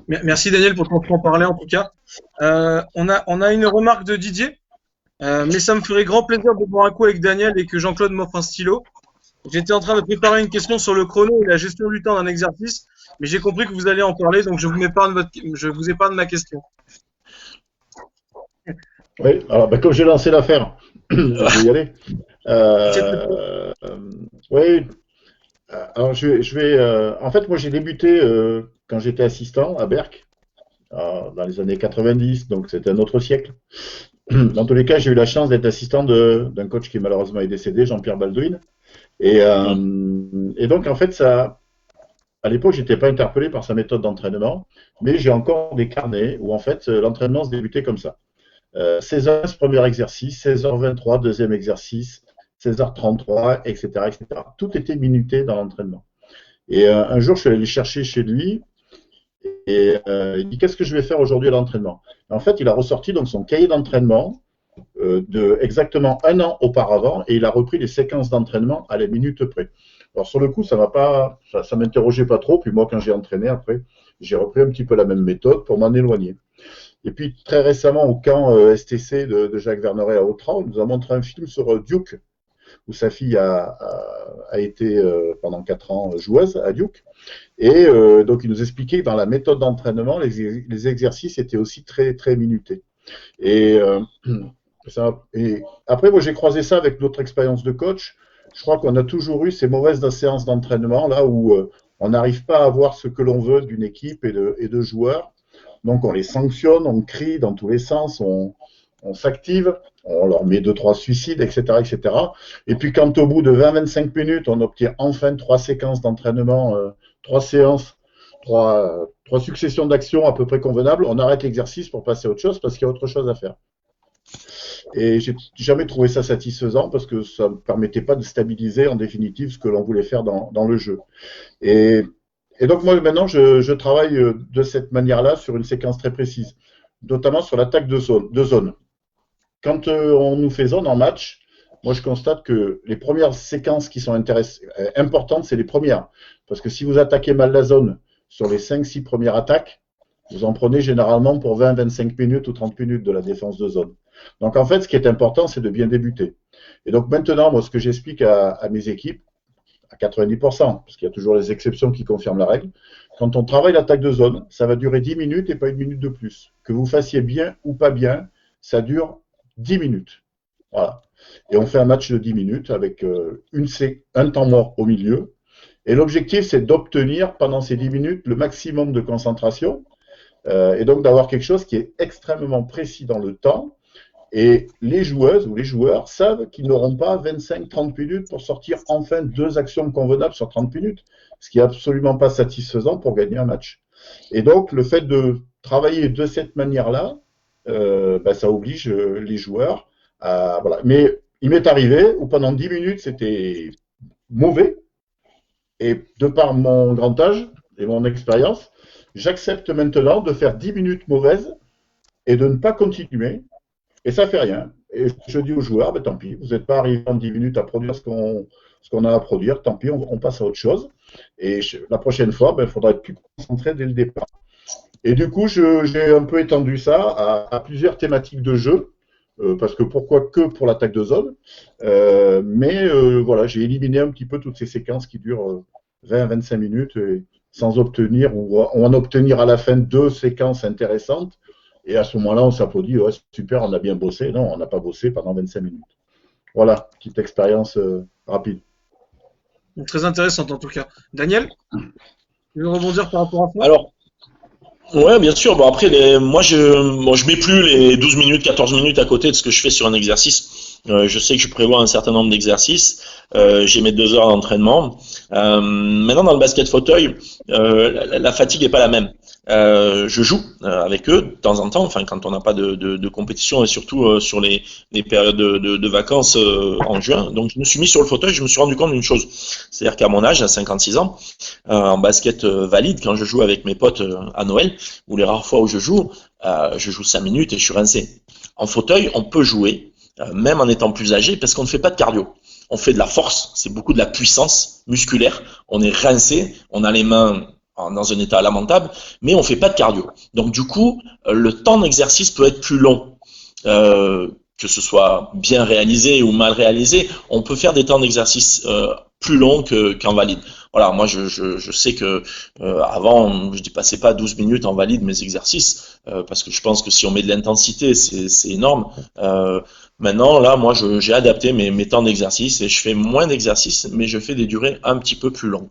Merci Daniel pour ton franc-parler en tout cas. On a une remarque de Didier, mais ça me ferait grand plaisir de boire un coup avec Daniel et que Jean-Claude m'offre un stylo. J'étais en train de préparer une question sur le chrono et la gestion du temps d'un exercice, mais j'ai compris que vous allez en parler, donc je vous épargne ma question.
Oui, alors comme j'ai lancé l'affaire, je vais y aller. Oui, alors je vais. En fait, moi j'ai débuté quand j'étais assistant à Berck, dans les années 90, donc c'était un autre siècle. Dans tous les cas, j'ai eu la chance d'être assistant d'un coach qui malheureusement est décédé, Jean-Pierre Baldwin. Et donc en fait, à l'époque, j'étais pas interpellé par sa méthode d'entraînement, mais j'ai encore des carnets où en fait l'entraînement se débutait comme ça. 16h, premier exercice, 16h23, deuxième exercice, 16h33, etc., etc. Tout était minuté dans l'entraînement. Et un jour, je suis allé le chercher chez lui et il dit « Qu'est-ce que je vais faire aujourd'hui à l'entraînement ?» En fait, il a ressorti donc son cahier d'entraînement de exactement un an auparavant et il a repris les séquences d'entraînement à la minute près. Alors sur le coup, ça m'interrogeait pas trop. Puis moi, quand j'ai entraîné après, j'ai repris un petit peu la même méthode pour m'en éloigner. Et puis très récemment, au camp STC de Jacques Verneret à Autran, il nous a montré un film sur Duke, où sa fille a été pendant 4 ans joueuse à Duke. Et donc il nous expliquait que dans la méthode d'entraînement, les exercices étaient aussi très, très minutés. Et, et après, moi j'ai croisé ça avec notre expérience de coach. Je crois qu'on a toujours eu ces mauvaises séances d'entraînement, là où on n'arrive pas à avoir ce que l'on veut d'une équipe et de joueurs. Donc on les sanctionne, on crie dans tous les sens, on s'active, on leur met 2-3 suicides, etc., etc. Et puis quand au bout de 20-25 minutes, on obtient enfin 3 séquences d'entraînement, 3 séances, 3 successions d'actions à peu près convenables, on arrête l'exercice pour passer à autre chose parce qu'il y a autre chose à faire. Et j'ai jamais trouvé ça satisfaisant parce que ça ne permettait pas de stabiliser en définitive ce que l'on voulait faire dans le jeu. Et donc moi maintenant je travaille de cette manière-là sur une séquence très précise, notamment sur l'attaque de zone. Quand on nous fait zone en match, moi je constate que les premières séquences qui sont importantes, c'est les premières. Parce que si vous attaquez mal la zone sur les 5-6 premières attaques, vous en prenez généralement pour 20-25 minutes ou 30 minutes de la défense de zone. Donc en fait, ce qui est important, c'est de bien débuter. Et donc maintenant, moi, ce que j'explique à mes équipes, à 90%, parce qu'il y a toujours les exceptions qui confirment la règle, quand on travaille l'attaque de zone, ça va durer 10 minutes et pas 1 minute de plus. Que vous fassiez bien ou pas bien, ça dure 10 minutes. Voilà. Et on fait un match de 10 minutes avec un temps mort au milieu. Et l'objectif, c'est d'obtenir pendant ces 10 minutes le maximum de concentration et donc d'avoir quelque chose qui est extrêmement précis dans le temps. Et les joueuses ou les joueurs savent qu'ils n'auront pas 25-30 minutes pour sortir enfin 2 actions convenables sur 30 minutes, ce qui n'est absolument pas satisfaisant pour gagner un match. Et donc, le fait de travailler de cette manière-là, ça oblige les joueurs à... Voilà. Mais il m'est arrivé où pendant 10 minutes, c'était mauvais. Et de par mon grand âge et mon expérience, j'accepte maintenant de faire 10 minutes mauvaises et de ne pas continuer. Et ça fait rien. Et je dis aux joueurs, tant pis, vous n'êtes pas arrivé en 10 minutes à produire ce qu'on a à produire, tant pis, on passe à autre chose. Et la prochaine fois, il faudra être plus concentré dès le départ. Et du coup, j'ai un peu étendu ça à plusieurs thématiques de jeu, parce que pourquoi que pour l'attaque de zone. Voilà, j'ai éliminé un petit peu toutes ces séquences qui durent 20-25 minutes sans obtenir ou en obtenir à la fin 2 séquences intéressantes. Et à ce moment-là, on s'applaudit, ouais, super, on a bien bossé. Non, on n'a pas bossé pendant 25 minutes. Voilà, petite expérience rapide.
Très intéressante en tout cas. Daniel, tu veux rebondir par rapport à ça?
Alors, ouais, bien sûr. Bon, après, moi, je mets plus les 12 minutes, 14 minutes à côté de ce que je fais sur un exercice. Je sais que je prévois un certain nombre d'exercices. J'ai mes 2 heures d'entraînement. Maintenant, dans le basket fauteuil, la fatigue n'est pas la même. Je joue avec eux de temps en temps, enfin quand on n'a pas de compétition et surtout sur les périodes de vacances en juin. Donc je me suis mis sur le fauteuil, je me suis rendu compte d'une chose, c'est-à-dire qu'à mon âge, à 56 ans, en basket valide, quand je joue avec mes potes à Noël, ou les rares fois où je joue 5 minutes et je suis rincé. En fauteuil, on peut jouer, même en étant plus âgé, parce qu'on ne fait pas de cardio. On fait de la force, c'est beaucoup de la puissance musculaire, on est rincé, on a les mains dans un état lamentable, mais on fait pas de cardio. Donc du coup, le temps d'exercice peut être plus long. Que ce soit bien réalisé ou mal réalisé, on peut faire des temps d'exercice plus longs qu'en valide. Voilà, moi je sais que avant, je dépassais pas 12 minutes en valide mes exercices, parce que je pense que si on met de l'intensité, c'est énorme. Maintenant, là, moi j'ai adapté mes temps d'exercice et je fais moins d'exercices, mais je fais des durées un petit peu plus longues.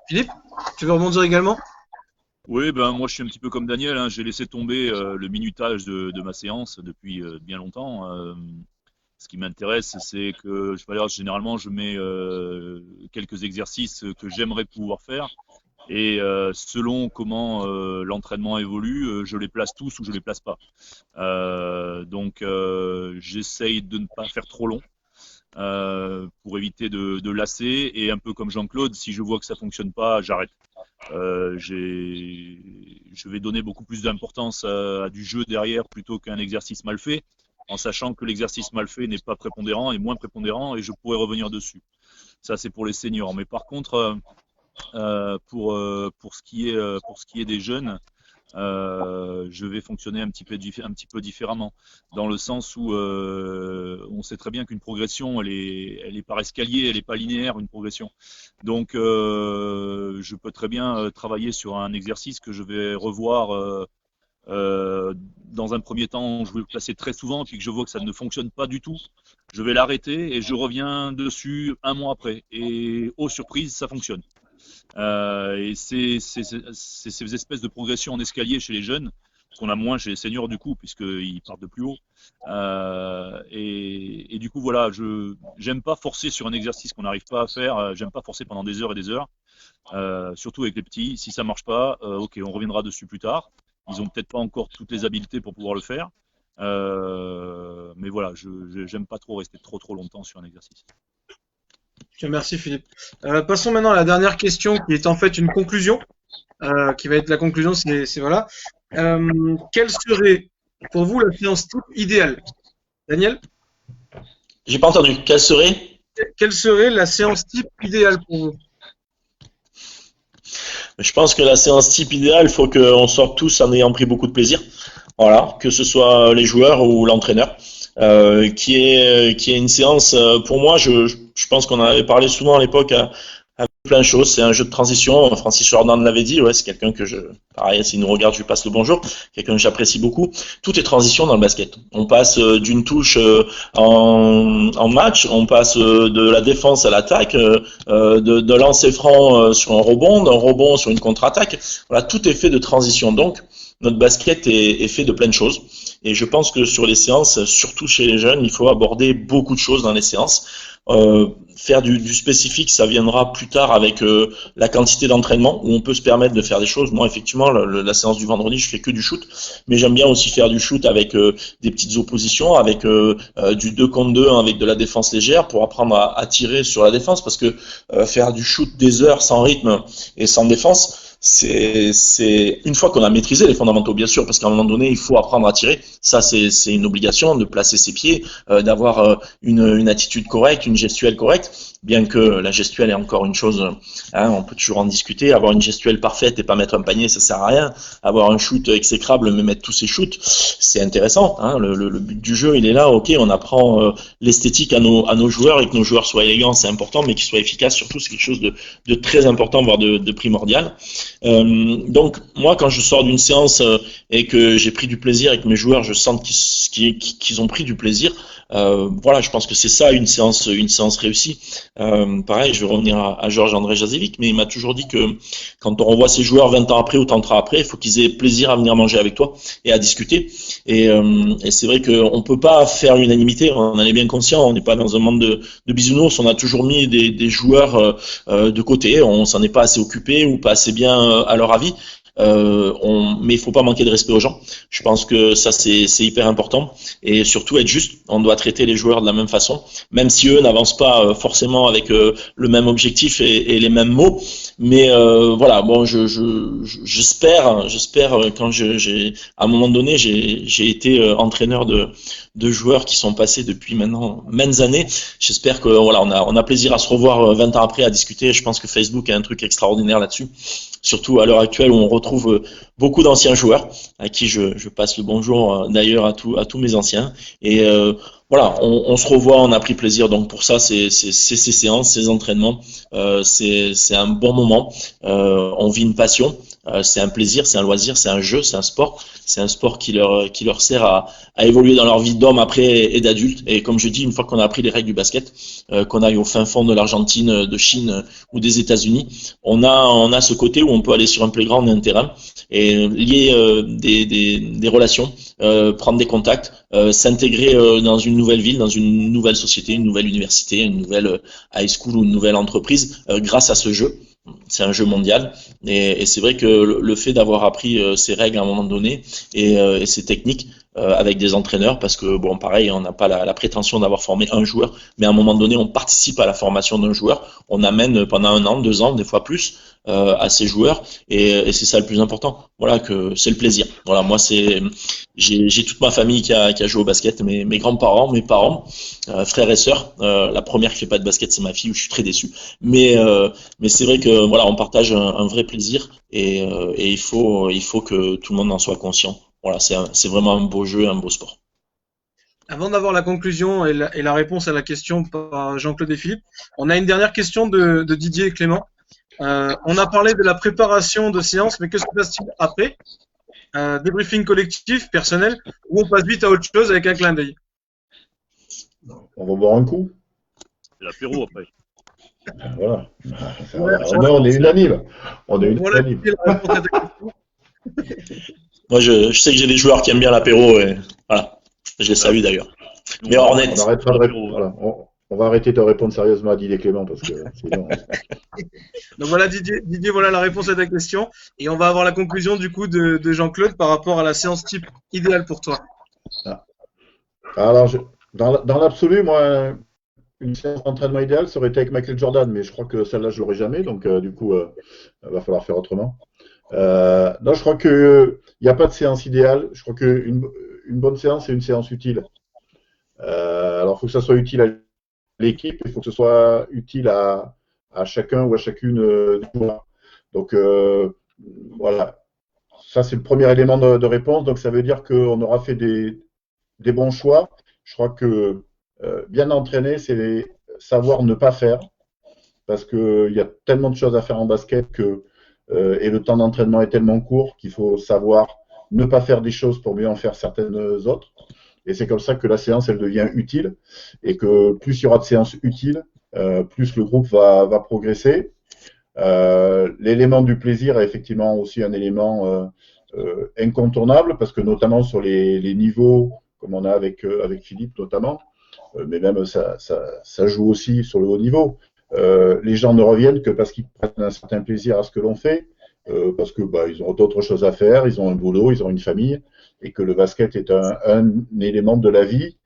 Philippe, tu veux rebondir également?
Oui, moi je suis un petit peu comme Daniel, hein. J'ai laissé tomber le minutage de ma séance depuis bien longtemps. Ce qui m'intéresse, c'est que généralement je mets quelques exercices que j'aimerais pouvoir faire et selon comment l'entraînement évolue, je les place tous ou je les place pas. Donc j'essaye de ne pas faire trop long. Pour éviter de lasser, et un peu comme Jean-Claude, si je vois que ça fonctionne pas, j'arrête. Je vais donner beaucoup plus d'importance à du jeu derrière plutôt qu'un exercice mal fait, en sachant que l'exercice mal fait n'est pas prépondérant et moins prépondérant, et je pourrais revenir dessus. Ça, c'est pour les seniors. Mais par contre, pour ce qui est des jeunes, je vais fonctionner un petit peu différemment, dans le sens où on sait très bien qu'une progression, elle est par escalier, elle n'est pas linéaire, une progression. Donc, je peux très bien travailler sur un exercice que je vais revoir. Dans un premier temps, je vais le placer très souvent, puis que je vois que ça ne fonctionne pas du tout, je vais l'arrêter et je reviens dessus un mois après. Et aux surprises, ça fonctionne. Et c'est ces espèces de progression en escalier chez les jeunes qu'on a moins chez les seniors du coup, puisqu'ils partent de plus haut. Et du coup, voilà, j'aime pas forcer sur un exercice qu'on n'arrive pas à faire. J'aime pas forcer pendant des heures et des heures, surtout avec les petits. Si ça marche pas, ok, on reviendra dessus plus tard. Ils ont peut-être pas encore toutes les habiletés pour pouvoir le faire. Mais voilà, j'aime pas trop rester trop longtemps sur un exercice.
Merci Philippe. Passons maintenant à la dernière question qui est en fait une conclusion, qui va être la conclusion, c'est voilà. Quelle serait pour vous la séance type idéale? Daniel?
J'ai pas entendu.
Quelle serait la séance type idéale pour vous?
Je pense que la séance type idéale, il faut qu'on sorte tous en ayant pris beaucoup de plaisir. Voilà, que ce soit les joueurs ou l'entraîneur. Qui est une séance, pour moi, je pense qu'on en avait parlé souvent à l'époque à plein de choses. C'est un jeu de transition. Francis Jordan l'avait dit, ouais, c'est quelqu'un que pareil, s'il nous regarde, je lui passe le bonjour. Quelqu'un que j'apprécie beaucoup. Tout est transition dans le basket. On passe d'une touche en match, on passe de la défense à l'attaque, de lancer franc sur un rebond, d'un rebond sur une contre-attaque. Voilà, tout est fait de transition. Donc, notre basket est fait de plein de choses. Et je pense que sur les séances, surtout chez les jeunes, il faut aborder beaucoup de choses dans les séances. Faire du spécifique, ça viendra plus tard avec la quantité d'entraînement où on peut se permettre de faire des choses. Moi, effectivement, la séance du vendredi, je fais que du shoot, mais j'aime bien aussi faire du shoot avec des petites oppositions, avec du 2 contre 2, avec de la défense légère pour apprendre à tirer sur la défense, parce que faire du shoot des heures sans rythme et sans défense, c'est une fois qu'on a maîtrisé les fondamentaux, bien sûr, parce qu'à un moment donné, il faut apprendre à tirer. Ça, c'est une obligation de placer ses pieds, d'avoir une attitude correcte, une gestuelle correcte, bien que la gestuelle est encore une chose, hein, on peut toujours en discuter. Avoir une gestuelle parfaite et pas mettre un panier, ça sert à rien. Avoir un shoot exécrable, mais mettre tous ses shoots, c'est intéressant. Hein. Le but du jeu, il est là. Ok, on apprend l'esthétique à nos joueurs, et que nos joueurs soient élégants, c'est important, mais qu'ils soient efficaces, surtout, c'est quelque chose de très important, voire de primordial. Donc moi, quand je sors d'une séance et que j'ai pris du plaisir et que mes joueurs, je sens qu'ils ont pris du plaisir, voilà, je pense que c'est ça une séance réussie. Pareil, je vais revenir à Georges-André Jazevic, mais il m'a toujours dit que quand on revoit ses joueurs 20 ans après ou 30 ans après, il faut qu'ils aient plaisir à venir manger avec toi et à discuter. Et c'est vrai qu'on peut pas faire l'unanimité, on en est bien conscient, on n'est pas dans un monde de bisounours, on a toujours mis des joueurs de côté, on s'en est pas assez occupé ou pas assez bien à leur avis. Mais il faut pas manquer de respect aux gens. Je pense que ça c'est hyper important, et surtout être juste. On doit traiter les joueurs de la même façon, même si eux n'avancent pas forcément avec le même objectif et les mêmes mots. Mais voilà, bon, j'espère quand à un moment donné j'ai été entraîneur de joueurs qui sont passés depuis maintenant maintes années. J'espère que voilà, on a plaisir à se revoir 20 ans après, à discuter. Je pense que Facebook a un truc extraordinaire là-dessus, surtout à l'heure actuelle où on retrouve beaucoup d'anciens joueurs à qui je passe le bonjour d'ailleurs à tous mes anciens. Et voilà, on se revoit, on a pris plaisir. Donc pour ça, c'est ces séances, ces entraînements, c'est un bon moment. On vit une passion. C'est un plaisir, c'est un loisir, c'est un jeu, c'est un sport. C'est un sport qui leur sert à évoluer dans leur vie d'homme après et d'adulte. Et comme je dis, une fois qu'on a appris les règles du basket, qu'on aille au fin fond de l'Argentine, de Chine ou des États-Unis, on a ce côté où on peut aller sur un playground et un terrain et lier des relations, prendre des contacts, s'intégrer dans une nouvelle ville, dans une nouvelle société, une nouvelle université, une nouvelle high school ou une nouvelle entreprise grâce à ce jeu. C'est un jeu mondial, et c'est vrai que le fait d'avoir appris ces règles à un moment donné et ces techniques, avec des entraîneurs, parce que bon, pareil, on n'a pas la prétention d'avoir formé un joueur, mais à un moment donné, on participe à la formation d'un joueur, on amène pendant 1 an, 2 ans, des fois plus, à ces joueurs, et c'est ça le plus important. Voilà, que c'est le plaisir. Voilà, moi j'ai toute ma famille qui a joué au basket, mes grands-parents, mes parents, frères et sœurs. La première qui fait pas de basket, c'est ma fille, où je suis très déçu. Mais c'est vrai que voilà, on partage un vrai plaisir, et il faut que tout le monde en soit conscient. Voilà, c'est vraiment un beau jeu, un beau sport.
Avant d'avoir la conclusion et la réponse à la question par Jean-Claude et Philippe, on a une dernière question de Didier et Clément. On a parlé de la préparation de séance, mais que se passe-t-il après? Débriefing collectif, personnel, ou on passe vite à autre chose avec un clin d'œil?
On va boire un coup.
C'est l'apéro après.
Voilà.
Ouais,
On est unanime. On est
Voilà,
unanime.
Didier, la réponse à ta question.
Moi, je sais que j'ai des joueurs qui aiment bien l'apéro, et voilà, je les salue d'ailleurs. Mais
Donc,
Hornet,
On arrêtera de répondre. Voilà. On va arrêter de répondre sérieusement à Didier Clément parce que sinon.
Donc voilà Didier, voilà la réponse à ta question. Et on va avoir la conclusion du coup de Jean-Claude par rapport à la séance type idéale pour toi.
Alors, dans l'absolu, moi, une séance d'entraînement idéale, ça aurait été avec Michael Jordan, mais je crois que celle-là, je l'aurai jamais, donc du coup, il va falloir faire autrement. Non, je crois qu'il n'y a pas de séance idéale. Je crois qu'une bonne séance, c'est une séance utile. Alors, il faut que ça soit utile à l'équipe, il faut que ce soit utile à chacun ou à chacune des joueurs. Donc, voilà. Ça, c'est le premier élément de réponse. Donc, ça veut dire qu'on aura fait des bons choix. Je crois que bien entraîner, c'est savoir ne pas faire. Parce qu'il y a tellement de choses à faire en basket et le temps d'entraînement est tellement court qu'il faut savoir ne pas faire des choses pour mieux en faire certaines autres. Et c'est comme ça que la séance, elle devient utile. Et que plus il y aura de séances utiles, plus le groupe va progresser. L'élément du plaisir est effectivement aussi un élément incontournable, parce que notamment sur les niveaux, comme on a avec Philippe notamment, mais même ça joue aussi sur le haut niveau. Les gens ne reviennent que parce qu'ils prennent un certain plaisir à ce que l'on fait, parce que ils ont d'autres choses à faire, ils ont un boulot, ils ont une famille, et que le basket est un élément de la vie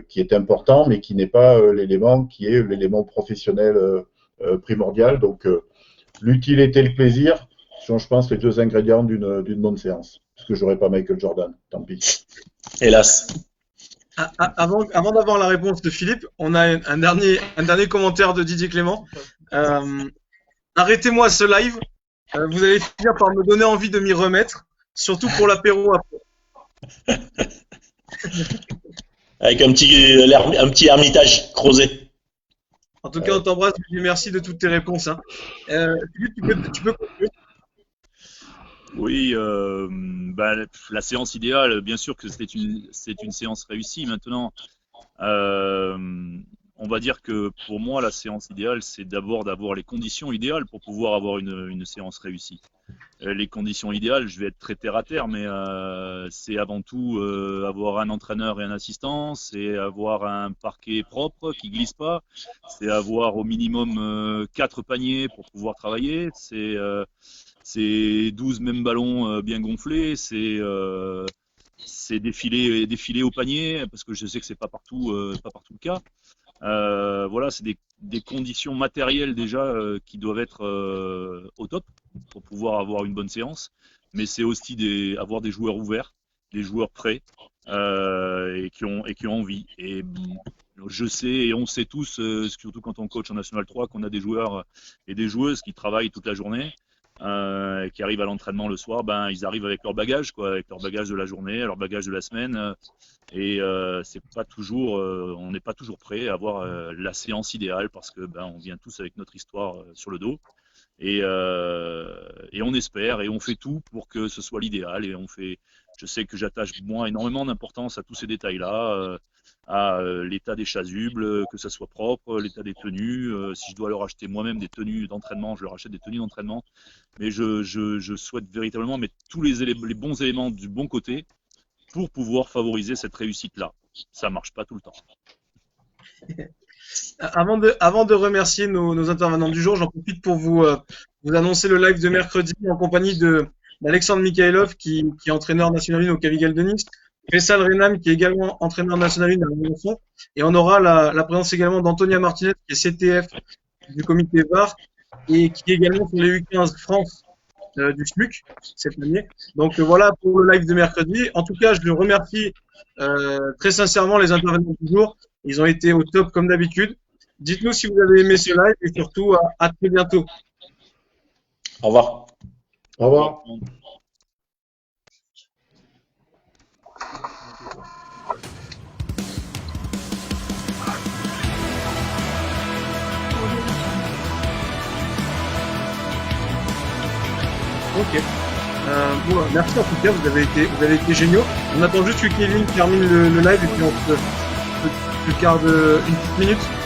qui est important, mais qui n'est pas l'élément qui est l'élément professionnel primordial. Donc l'utilité et le plaisir sont, je pense, les deux ingrédients d'une bonne séance. Parce que j'aurais pas Michael Jordan, tant pis.
hélas.
Avant d'avoir la réponse de Philippe, on a un dernier commentaire de Didier Clément. Arrêtez-moi ce live. Vous allez finir par me donner envie de m'y remettre, surtout pour l'apéro après.
Avec un petit ermitage creusé.
En tout cas, on t'embrasse. Merci de toutes tes réponses. Hein. Philippe, tu peux conclure.
Oui, la séance idéale, bien sûr que c'est une séance réussie. Maintenant, on va dire que pour moi, la séance idéale, c'est d'abord d'avoir les conditions idéales pour pouvoir avoir une séance réussie. Les conditions idéales, je vais être très terre à terre, mais c'est avant tout avoir un entraîneur et un assistant, c'est avoir un parquet propre qui glisse pas, c'est avoir au minimum 4 paniers pour pouvoir travailler, c'est 12 mêmes ballons bien gonflés, c'est défiler au panier, parce que je sais que c'est pas partout le cas. Voilà, c'est des conditions matérielles déjà qui doivent être au top pour pouvoir avoir une bonne séance, mais c'est aussi avoir des joueurs ouverts, des joueurs prêts et qui ont envie. Et je sais et on sait tous, surtout quand on coach en National 3, qu'on a des joueurs et des joueuses qui travaillent toute la journée. Qui arrivent à l'entraînement le soir, ils arrivent avec leur bagage, avec leur bagage de la journée, leur bagage de la semaine, et c'est pas toujours, on n'est pas toujours prêt à avoir la séance idéale parce que on vient tous avec notre histoire sur le dos, et on espère et on fait tout pour que ce soit l'idéal, et je sais que j'attache moi énormément d'importance à tous ces détails-là. À l'état des chasubles, que ça soit propre, l'état des tenues. Si je dois leur acheter moi-même des tenues d'entraînement, je leur achète des tenues d'entraînement. Mais je souhaite véritablement mettre tous les bons éléments du bon côté pour pouvoir favoriser cette réussite-là. Ça marche pas tout le temps.
Avant de remercier nos intervenants du jour, j'en profite pour vous annoncer le live de mercredi en compagnie d'Alexandre Mikhailov, qui est entraîneur national 1 au Cavigal de Nice, Faisal Renam qui est également entraîneur national 1 à Montfond. Et on aura la présence également d'Antonia Martinez qui est CTF du comité VAR et qui est également sur les U15 France du SMUC cette année. Donc voilà pour le live de mercredi. En tout cas, je remercie très sincèrement les intervenants du jour. Ils ont été au top comme d'habitude. Dites-nous si vous avez aimé ce live et surtout à très bientôt.
Au revoir.
Au revoir.
Ok. Bon, merci en tout cas, vous avez été géniaux. On attend juste que Kevin termine le live et puis on se garde une petite minute.